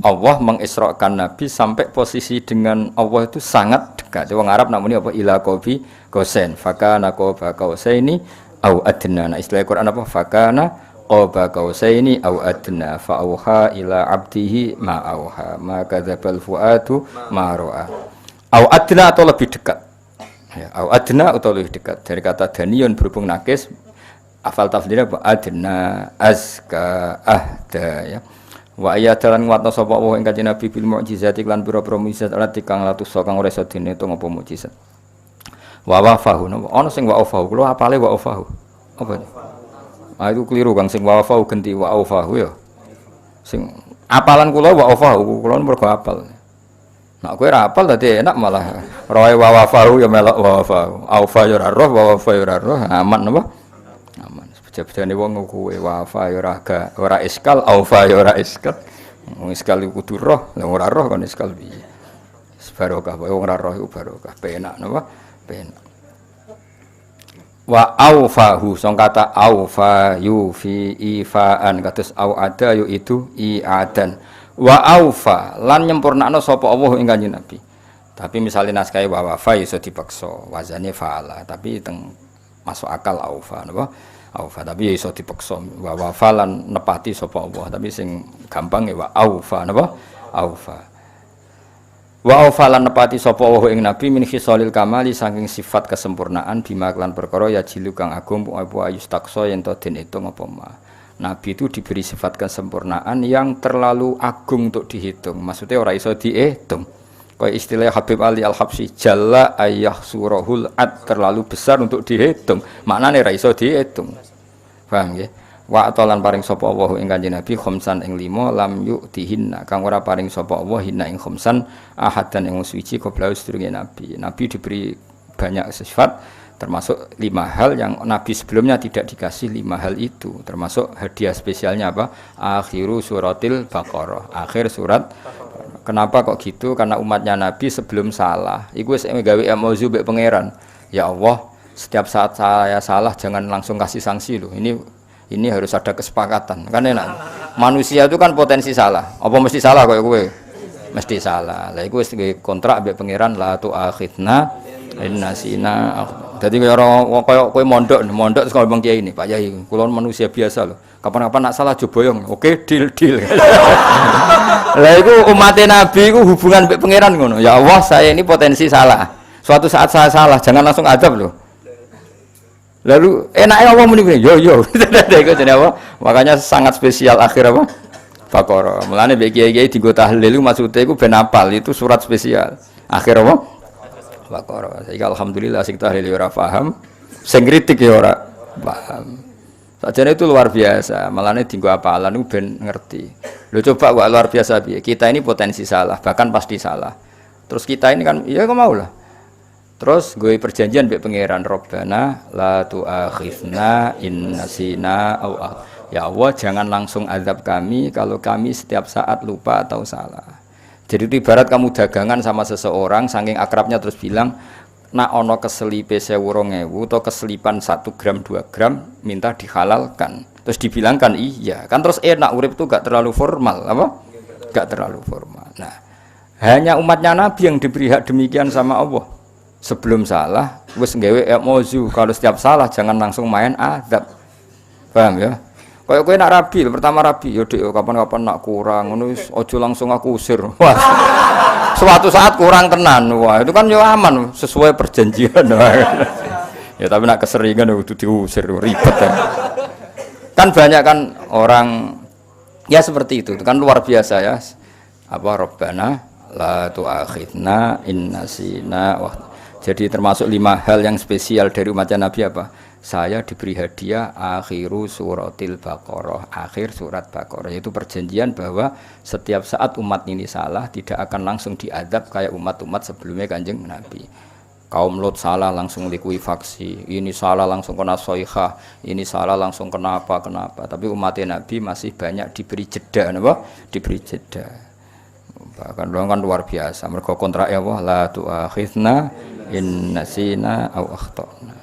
Allah mengisrakan Nabi sampai posisi dengan Allah itu sangat dekat. Wong Arab namanya apa? Ila qabi kausen. Fakana qaba kausaini au adna. Nah istilah Quran apa? Fakana qaba kausaini au adna fa auha ila abdihi ma auha ma kadzabal fuadu ma ra'a au adna atau lebih dekat. Ya, au adna utawa luwih dekat. Dari kata daniyun berhubung nakis afal tafdhilnya apa adna azka ahda ya. Wa ayatan nguatno sapa Allah ing kanjeng Nabi bil mukjizat lan pira-pira mukjizat alati kang latus kang ora iso dinetung apa mukjizat. Wa wafahu ana sing wa wafahu kula apale wa wafahu. Apa? Ah itu keliru Kang sing wa wafahu ganti wa wafahu ya. Sing apalan kula wa wafahu kula mergo apal. Nak kowe ora apal dadi enak malah roe wa wafahu ya melok wa wafahu. Aufa ya ora roh wa wafa ya ora roh aman napa? Aman. Bejane wong kuwe wafa ya ora iskal, aufa ya ora iskal. Wong iskal iku kudu roh, lha ora roh kon iskal piye? Barokah wong ora roh iku barokah, penak napa? Penak. Wa aufahu song kata aufa yufi ifaan kados au ada yu itu iadan. Wa aufa lan nyempurnakno sapa Allah ing Kanjeng Nabi. Tapi misalnya naskah wa wafa iso dipaksa, wazane faala, tapi teng masuk akal aufa napa? Aufa tapi iso dipaksa wa wafalan nepati sapa Allah tapi sing gampang ya wa aufa napa aufa wa aufalan nepati sapa Allah ing nabi min khisalil kamali saking sifat kesempurnaan bima lan perkara ya jilu kang agung apa ayus taksa yen to den hitung apa ma nabi itu diberi sifat kesempurnaan yang terlalu agung untuk dihitung maksudnya ora iso dihitung kaya istilah Habib Ali Al-Habsyi jalla ayah surahul ad terlalu besar untuk dihitung maknane ora iso dihitung paham nggih wa atalan paring sapa Allah ing Kanjeng Nabi khamsan ing 5 lam yu'tihinna kang ora paring sapa Allah hinna ing khamsan ahadan ing suci qabla sedurunge Nabi Nabi diberi banyak sifat termasuk 5 hal yang Nabi sebelumnya tidak dikasih 5 hal itu termasuk hadiah spesialnya apa akhiru suratil Baqarah akhir surat. Kenapa kok gitu? Karena umatnya Nabi sebelum salah, iku wis gawe emozi mbek pangeran. Ya Allah, setiap saat saya salah jangan langsung kasih sanksi loh. Ini harus ada kesepakatan. Kan enak. Manusia itu kan potensi salah. Apa mesti salah kok kowe? Mesti salah. Lah iku wis kontrak mbek pangeran la tu akhidna innasina. Dadi kaya kowe mondok terus ngomong kiai ini, Pak Yai, kula manusia biasa loh. Kapan-kapan nak salah joboyong. Oke, deal. Lah iku umat Nabi iku hubungan mbek pangeran ngono. Ya Allah, saya ini potensi salah. Suatu saat saya salah, jangan langsung adab loh. Lalu enaknya Allah muni yo. Iku jenenge apa? Makanya sangat spesial akhir apa? Baqarah. Mulane mbek kiai-kiai dienggo tahlil maksude iku ben apal itu surat spesial. Akhir apa? Baqarah. Saiki alhamdulillah sing tahlil ora paham, sing kritik ya ora paham. Sajane itu luar biasa, malahnya tinggu apalan itu ben ngerti. Lo coba wak luar biasa piye. Kita ini potensi salah, bahkan pasti salah. Terus kita ini kan, iya kok mau lah. Terus gue perjanjian mbek pangeran Rabbana la tu'akhizna in nasina au ya Allah jangan langsung azab kami kalau kami setiap saat lupa atau salah. Jadi itu ibarat kamu dagangan sama seseorang saking akrabnya terus bilang nak ono keselipe 1000 atau keselipan 1 gram 2 gram minta dihalalkan terus dibilangkan iya kan terus enak urip itu gak terlalu formal apa gak terlalu formal. Nah hanya umatnya Nabi yang diberi hak demikian sama Allah sebelum salah wis nggawe emozi kalau setiap salah jangan langsung main adab paham ya kayak kowe nak rabi pertama rabi yo Dik kapan-kapan nak kurang ngono wis aja langsung aku usir wah suatu saat kurang tenan wah itu kan yo aman sesuai perjanjian ya tapi nak keseringan itu diusir ribet ya. Kan banyak kan orang ya seperti itu kan luar biasa ya apa Rabbana la tu'akhidna in nasina wah jadi termasuk 5 hal yang spesial dari umatnya Nabi apa saya diberi hadiah akhiru suratil Baqarah akhir surat Baqarah yaitu perjanjian bahwa setiap saat umat ini salah tidak akan langsung diadab kayak umat-umat sebelumnya Kanjeng Nabi. Kaum Lot salah langsung likuifaksi, ini salah langsung kena soihah, ini salah langsung kenapa tapi umat Nabi masih banyak diberi jeda apa? Diberi jeda bahkan kan luar biasa mereka kontrak ya Allah la tu'akhidna in nasina au akhtana.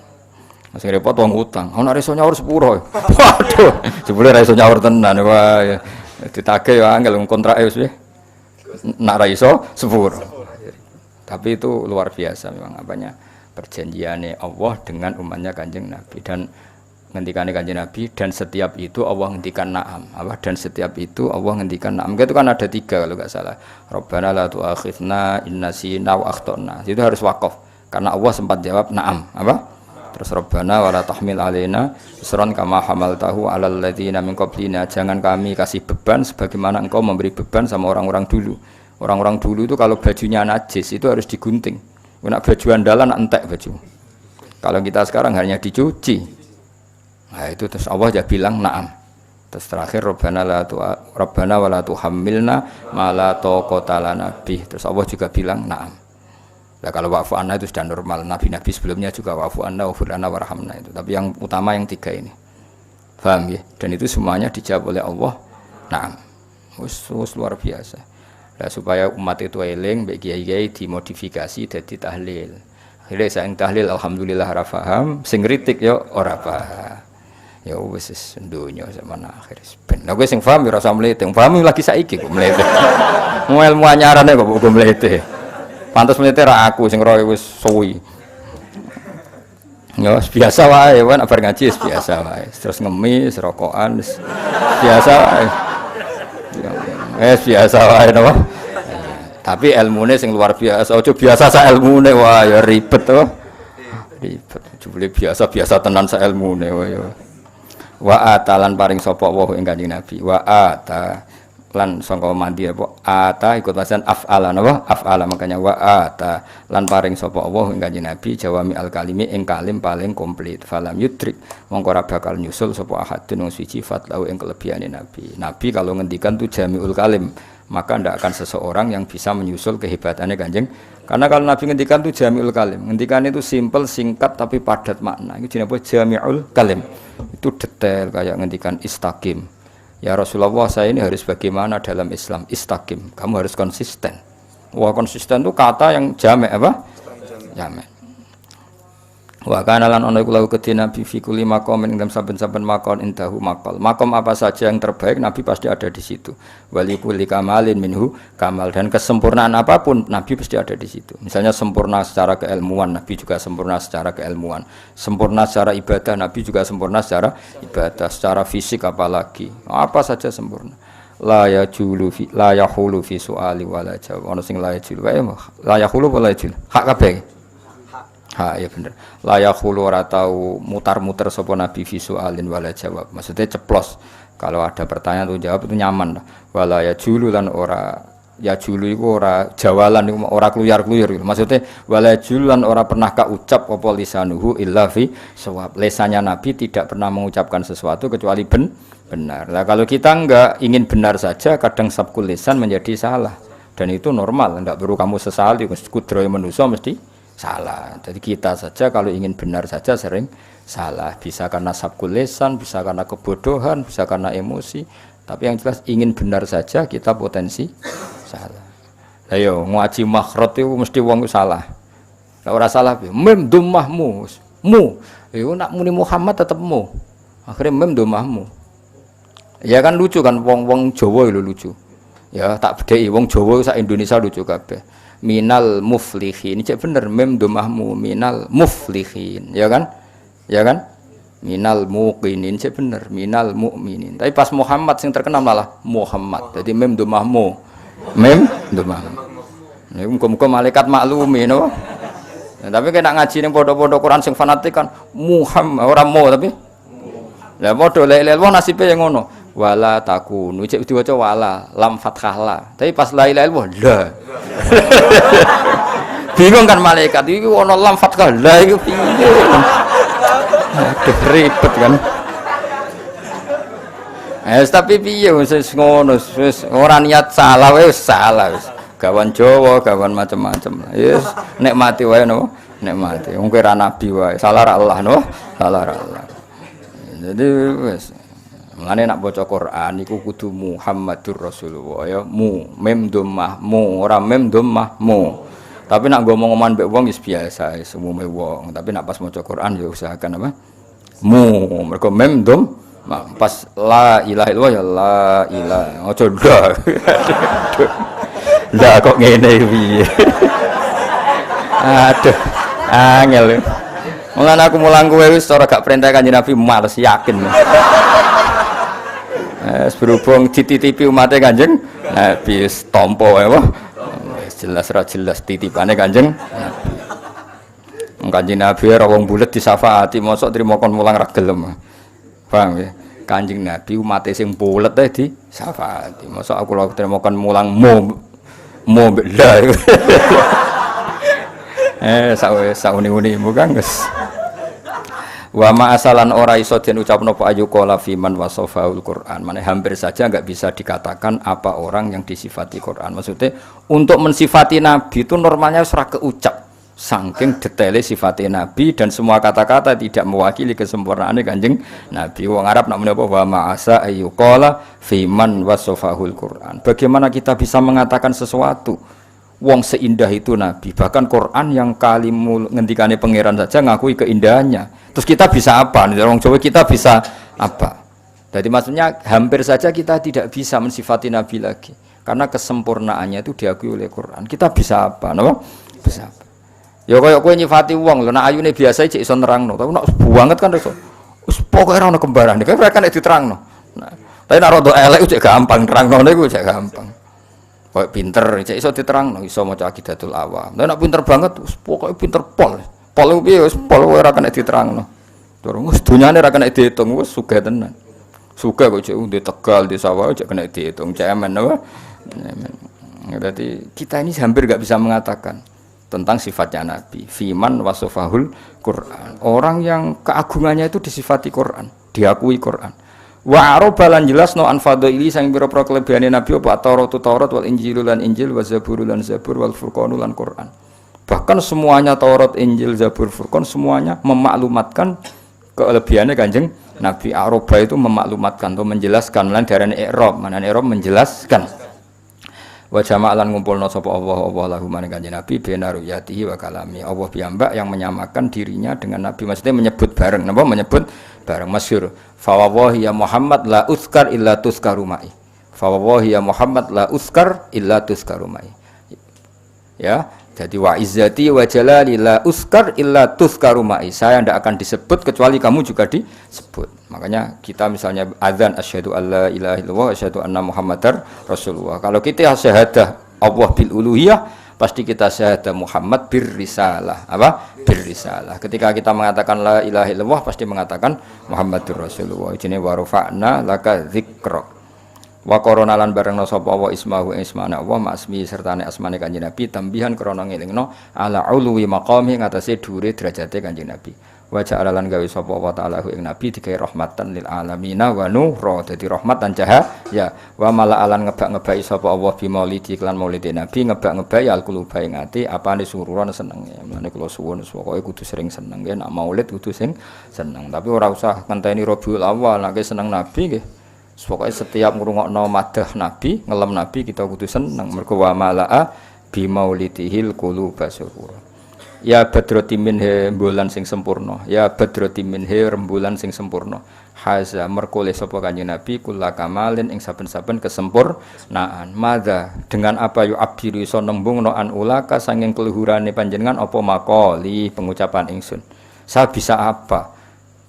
Masih repot wong utang. Ana iso nyaur sepuro. Waduh, jebule ra iso nyaur tenan wae. Ditagih ya angel kontrake wis piye. Nak ra iso sepuro. Tapi itu luar biasa memang apanya perjanjiannya Allah dengan umatnya Kanjeng Nabi dan ngendikane Kanjeng Nabi dan setiap itu Allah ngendikan na'am. Apa dan setiap itu Allah ngendikan na'am. Itu kan ada 3 kalau enggak salah. Rabbana la tu'akhidna in nasina wa akhtana. Itu harus wakaf. Karena Allah sempat jawab na'am. Apa? Terus Rabbana wala tahmil alaina isran kama hamaltahu 'alal ladzina min qablina. Jangan kami kasih beban sebagaimana engkau memberi beban sama orang-orang dulu. Orang-orang dulu itu kalau bajunya najis itu harus digunting. Nak baju andalan entek baju. Kalau kita sekarang hanya dicuci. Nah itu terus Allah ya bilang na'am. Terus terakhir Rabbana wala tuhammilna ma la taqata lana bih. Terus Allah juga bilang na'am. Nah kalau wa'fu anna itu sudah normal. Nabi-nabi sebelumnya juga wa'fu anna wa furana warhamna itu. Tapi yang utama yang 3 ini. Paham ya? Dan itu semuanya dijawab oleh Allah. Na'am. Wis luar biasa. Nah, supaya umat itu eling mbek kiai-kiai dimodifikasi dadi tahlil. Akhire saing tahlil alhamdulillah ora paham, sing kritik yo ora paham. Ya wis donya zaman akhir ben. Lah kowe sing paham ya ora usah mlete. Paham lagi saiki kok mlete. Mau ilmu anyarane kok mlete. Pantes mlete ra aku sing roe wis suwi. Ya biasa wae, wan bar ngaji biasa wae. Terus ngemis, rokokan biasa wae. Ya biasa wae napa. Tapi ilmune sing luar biasa. Ojo biasa sak ilmune wah ya ribet to. Ribet. Jebule biasa tenan sak ilmune wae ya. Wa atalan paring sapa wa ing Kanjeng Nabi. Wa ata lan sangka mandi apa ata ikut wajan af'ala napa af'ala makanya wa ata lan paring sapa Allah ing Kanjeng Nabi jawami al kalimi ing kalim paling komplit falam yudrik mongko ora bakal nyusul sapa ahadun wong siji fatlau ing kelebihane Nabi kalau ngendikan tu jamiul kalim maka ndak akan seseorang yang bisa menyusul kehebatannya Kanjeng karena kalau Nabi ngendikan tu jamiul kalim ngendikan itu simple singkat tapi padat makna itu jenenge jamiul kalim itu detail kayak ngendikan istaqim. Ya Rasulullah saya ini harus bagaimana dalam Islam istaqim. Kamu harus konsisten. Wah konsisten itu kata yang jamek apa? Jamek. Wa kana lan ana iku lawu kedhe Nabi fi kulli maqamin dalam saben-saben maqam indahu maqal. Maqam apa saja yang terbaik Nabi pasti ada di situ. Wali kulli kamalin minhu kamal dan kesempurnaan apapun Nabi pasti ada di situ. Misalnya sempurna secara keilmuan Nabi juga sempurna secara keilmuan. Sempurna secara ibadah Nabi juga sempurna secara ibadah, secara fisik apalagi. Apa saja sempurna. La yahulu fi su'ali wala jawab. Ono sing la yahulu. La yahulu wala yahulu. Hak kabeh. Ha iya bener. Layak hulu ora tau mutar-mutar sapa nabi visualin wala jawab. Maksudnya ceplos. Kalau ada pertanyaan tuh jawab itu nyaman. Wala ya julu lan ora ya julu iku ora jawalan iku ora kluyar-kluyur. Maksudnya wala julu lan ora pernah kaucap apa lisanuhu illa fi shawab. Lesannya nabi tidak pernah mengucapkan sesuatu kecuali benar. Lah kalau kita enggak ingin benar saja kadang sabkul lisan menjadi salah. Dan itu normal, enggak perlu kamu sesali kudrohe manusa mesti salah. Jadi kita saja kalau ingin benar saja sering salah. Bisa karena sabkul lisan, bisa karena kebodohan, bisa karena emosi. Tapi yang jelas ingin benar saja kita potensi salah. Ayo ngaji makhraj itu mesti wong salah. Lah ora salah piye? Mem dhammahmu. Mu. Yo nak muni Muhammad tetep mu. Akhirnya mem dhammahmu. Ya kan lucu kan wong Jawa itu lucu. Ya tak bedheki wong Jawa sak Indonesia lucu kabeh. Minal muflihin, cek bener mem domahmu minal muflihin, ya kan minal muqinin, cek bener minal mu'minin. Tapi pas Muhammad yang terkenal malah Muhammad, jadi mem domahmu ini muka-muka malaikat maklumi no? Tapi kena ngaji nih pondok-pondok Quran sing fanatik kan Muhammad orang mau tapi lah podo lele wong nasibe yang ngono wala takunu cek diwaca wala lam fathah la tapi pas la ilaha illallah la bingung kan malaikat iki ono lam fathah la iki piye aduh ribet kan tapi piye wis ngono wis ora niat salah wis salah wis gawan Jawa gawan macam-macam wis nek mati wae no nek mati wong kira nabi wae salah ra Allah no salah ra Allah jadi wis mulane nak baca Quran iku kudu Muhammadur Rasulullah ya mem dhammah mu ora mem dhammah mu tapi nak ngomong-ngomongan mbek wong wis biasa wis umume wong tapi nak pas maca Quran ya usahakan apa mergo mem dhammah pas la ilaha illallah ya la ilaha aja ndak kok ngene piye aduh angel mulane aku mulang kowe wis ora gak perintah Kanjeng Nabi males yakin berhubung dititipi umatnya Kanjeng Nabi tompo ya jelas ra jelas titipane Kanjeng Nabi Kanjeng Nabi ora wong bulet disafaati, mosok trimo kon mulang ra gelem. Paham ya? Kanjeng Nabi umate sing bulet ae disafaati. Mosok aku lho trimo kon mulang mo lah. Sauni-unimu Kang wis. Wa ma asalan ora iso den ucapno apa ayu qala fiman wasafaul Quran. Mane hampir saja enggak bisa dikatakan apa orang yang disifati Quran. Maksudnya untuk mensifati Nabi itu normalnya ora keucap. Saking detailnya sifatnya Nabi dan semua kata-kata tidak mewakili kesempurnaan Kanjeng Nabi. Wong Arab nak menapa wa ma asa ayu qala fiman wasafahul Quran. Bagaimana kita bisa mengatakan sesuatu wong seindah itu Nabi, bahkan Quran yang kalimu ngendikane pangeran saja ngakui keindahannya. Terus kita bisa apa? Orang Jawa kita bisa apa? Jadi maksudnya hampir saja kita tidak bisa mensifati Nabi lagi karena kesempurnaannya itu diakui oleh Quran. Kita bisa apa? Napa? Bisa apa? Ya kaya kowe nyifati wong lho, nek ayune biasa cek iso nerangno, tapi nek banget kan iso. Wis pokoke ora ono kembarane, kaya kan nek diterangno. Nah, tapi nek rada elek cek gampang nerangno niku cek gampang. Kaya pinter cek iso diterangno, iso maca Aqidatul Awam. Nek pinter banget wis pokoke pinter pol. Pol piye wis pol ora kena diterangno. Durung wis dunyane ora kena diitung, wis sugih tenan. Sugih kok cek di Tegal, di sawah cek kena diitung, cemen apa. Berarti kita ini hampir enggak bisa mengatakan tentang sifatnya Nabi. Fiman wasofahul Quran. Orang yang keagungannya itu disifati Quran, diakui Quran. Wa arobalan jelas no anfadoili sang biro-biro kelebihane Nabi apa Taurat wal Injil lan Injil wa Zabur lan Zabur wal Furqan lan Quran. Bahkan semuanya Taurat, Injil, Zabur, Furqan semuanya memaklumatkan kelebihannya Kanjeng Nabi. Aroba itu memaklumatkan atau menjelaskan lan darane i'rab. Mana i'rab menjelaskan. Wa jama'alan ngumpulna sapa Allah lahu maring Kanjeng Nabi bena ruyatihi wa kalami. Allah piyambak yang menyamakan dirinya dengan Nabi, maksudnya menyebut bareng, napa menyebut bareng masyhur. Fa wallahi ya Muhammad la uzkar illa tuzkaru ma'i. Fa wallahi ya Muhammad la uzkar illa tuzkaru ma'i. Ya, jadi wa izzati wa jalali la uzkar illa tuzkaru ma'i. Saya tidak akan disebut kecuali kamu juga disebut. Makanya kita misalnya azan asyhadu alla ilaha illallah asyhadu anna muhammadar rasulullah. Kalau kita syahadah Allah bil uluhiyah, pasti kita syahadah Muhammad bir risalah. Apa? Bir risalah. Ketika kita mengatakan la ilaha illallah, pasti mengatakan Muhammadur rasulullah. Jenenge wa rafa'na laka dzikra. Wa korona lan barengna sapa wa ismahu ismana Allah masmi sertane asmane Kanjeng Nabi tambihan krana ngelingno ala ulwi maqami ngatasé dhuwure derajate Kanjeng Nabi. Wa ja'ala lan gawe sapa wa ta'ala ing Nabi digawe rahmatan lil alamina wa nura, dadi rahmat dan cahaya. Wa mala alan ngebak-ngebaki sapa Allah bi maulidi lan maulide Nabi ngebak-ngebaki al quluba ing ati apane sururan senenge. Mulane kula suwun pokoke kudu sering seneng nggih, nek maulid kudu sing seneng. Tapi ora usah ngenteni Rabiul Awal nek seneng Nabi nggih. Pokoknya setiap ngrungokno madah Nabi, ngelem Nabi kita kudu seneng. Mergo wa malaa bi maulidihil quluba surura. Ya badroti minhe rembulan sing sempurna. Ya badroti minhe rembulan sing sempurna. Haza merkole sapa Kanjeng Nabi kula kamalin ing saben-saben kesempurnaan. Madza dengan apa yu abiru iso nembungno an ulaka sanging keluhurane panjenengan apa maqali pengucapan ingsun. Saya bisa apa?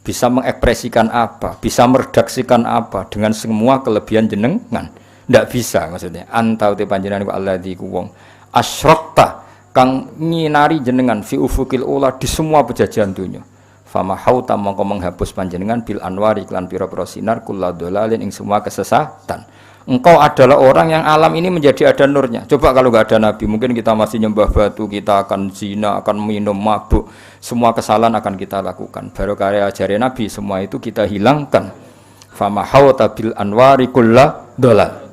Bisa mengekspresikan apa? Bisa meredaksikan apa dengan semua kelebihan jenengan? Ndak bisa maksudnya. Antau te panjenengan ku alladzi ku wong asyrakta kang nyinari jenengan fi ufukil ula di semua pejajahan dunia. Fama hauta mongko menghapus panjenengan bil anwari iklan pira-pira sinar kulladzalalin ing semua kesesatan. Engkau adalah orang yang alam ini menjadi ada nurnya. Coba kalau enggak ada Nabi, mungkin kita masih nyembah batu, kita akan zina, akan minum mabuk, semua kesalahan akan kita lakukan. Baru karya ajaran Nabi semua itu kita hilangkan. Fama hauta bil anwari kulladzalalin.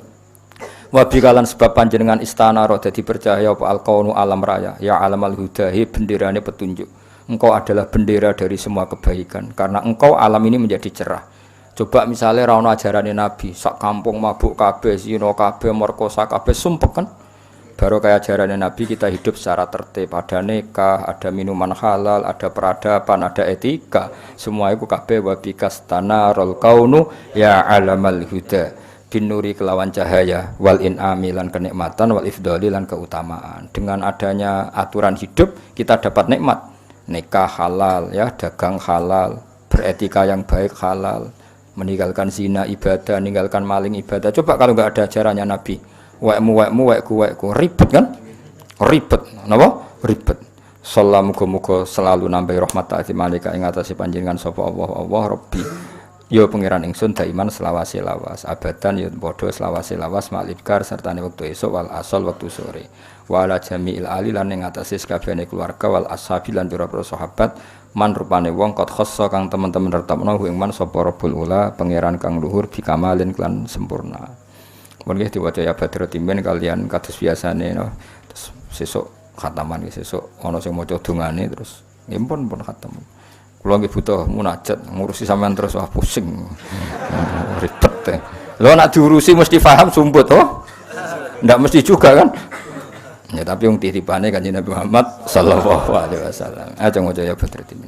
Wabikalan sebab panjenengan istana roh dadi bercahaya apa al-kaunu alam raya ya alamal hudahi benderane petunjuk. Engkau adalah bendera dari semua kebaikan karena engkau alam ini menjadi cerah. Coba misalnya ra ono ajarane Nabi, sak kampung mabuk kabeh, zina kabeh, merkosa kabeh, sumpek kan. Baru kayak ajarane Nabi kita hidup secara tertib, ada nikah, ada minuman halal, ada peradaban, ada etika. Semua itu kabeh wabikas tanarul kaunu ya alamal huda. Binuri kelawan cahaya wal in'ami lan kenikmatan wal ifdali lan keutamaan. Dengan adanya aturan hidup kita dapat nikmat. Nikah halal ya, dagang halal, beretika yang baik halal, meninggalkan zina ibadah, meninggalkan maling ibadah. Coba kalau enggak ada ajarannya Nabi. Wekmu wekku ribet kan? Ribet. Napa? Ribet. Salam muga-muga selalu nambahi rahmat ta'ati malika ing atase panjenengan sapa Allah Rabbi. Ya pangeran ingsun daiman selawase lawas abadan ya padha selawase lawas malibkar sertane wektu esuk wal asal wektu sore wala jami'il ali lan ing atase sakabehane keluarga wal ashabi lan pira-pira sahabat man rupane wong kot khassa kang teman-teman retepno ing man sapa Rabbul Ula pangeran kang luhur bikamalin klan sempurna. Mun nggih diwaca ya Badrutimin kalian kados biasane no. Terus sesuk khataman sesuk ana sing maca dongane terus nggih pun khatam. Kula nggih butuh munajat ngurusi sampean terus wah pusing. Ribet teh. Lho nek diurusi mesti paham sumput toh? Ndak mesti juga kan? Ya tapi wong titipane Kanjeng Nabi Muhammad sallallahu alaihi wasallam. Aja ngojo ya Badrutim.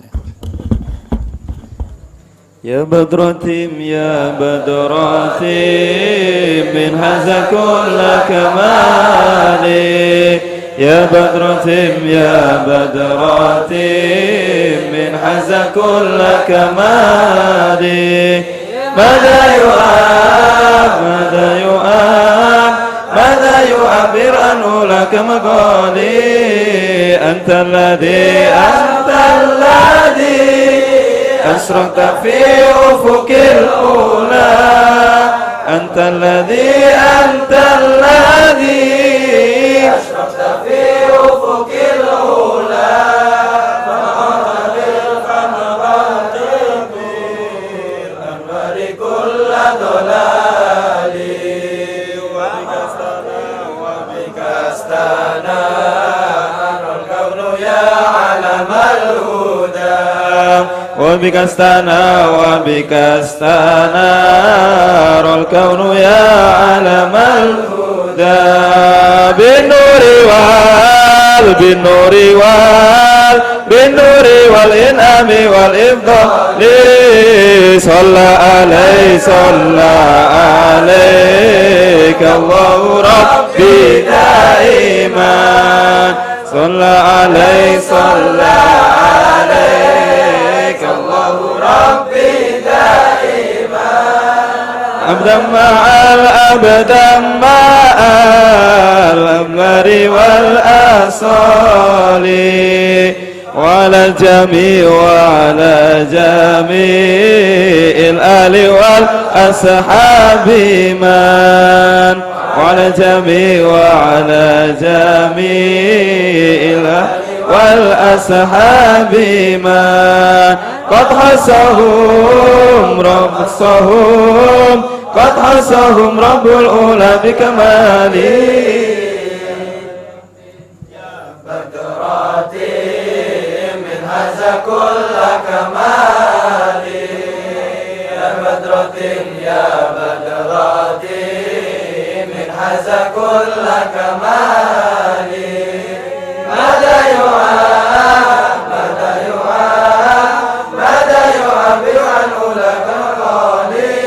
Ya Badrutim ya Badrutim min hazakul kamali ya Badrutim ya Badrutim min hazakul kamali mada yu'ab mada yu'ab ماذا يعبر عنه لك مقالي أنت الذي أشرقت في أفق الأولى أنت الذي أشرقت في أفق الأولى فأنت بالخمرات بالأنوار كل ضلال وبك استنار الكون يا علم الهدى بالنور والإنعام والإفضال صلى عليك الله ربي دائما صلى عليك الله ربي دائما أبدا مع الأمر والأصال وعلى الجميع الآل والأصحاب من وعلى الجميع الآل والأصحاب من قد حصهم رب الأولى بكماله يا بدراتي من هذا كل كمالي يا بدراتي من هذا كل كمالي ماذا يعبر عنه لك مقالي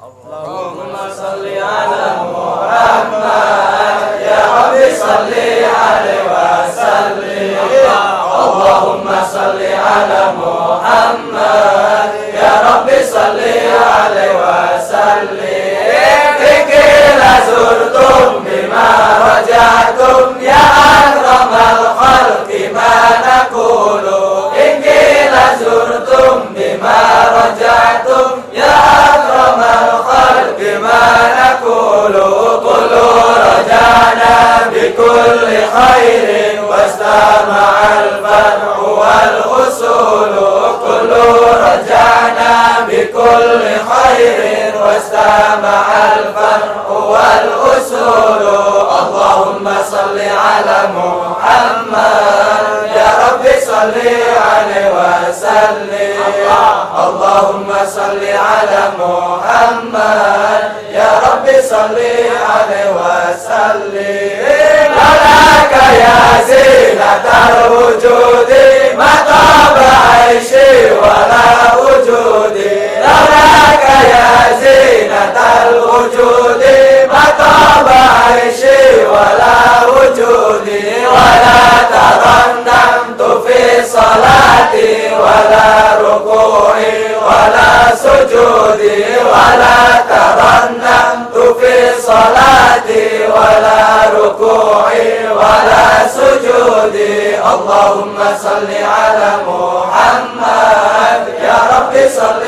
اللهم صل على محمد يا رب صل عليه وسلم اللهم صل على محمد يا رب صل عليه وسلم قيل زرتم بما رجعتم يا أكرم الخلق ما نقول إن قيل زرتم بما رجعتم يا أكرم الخلق ما نقول قولوا رجعنا بكل خير واستمع الفرح والأصول قولوا رجعنا بكل خير واستمع الفرح والأصول اللهم صل على محمد يا رب صل عليه وسلم اللهم صل على محمد يا رب صل عليه وسلم لك يا زينة الوجود ما طاب عيشي ولا وجودي لك يا زينة الوجود ما طاب عيشي ولا وجودي ولا ترنمت في صلاتي ولا ركوعي ولا سجودي ولا ترنمت في صلاتي ولا ركوع ولا سجود اللهم صل على محمد يا رب صل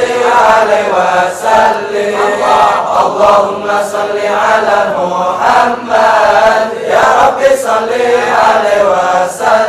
عليه وسلم اللهم صل على محمد يا رب صل عليه وسلم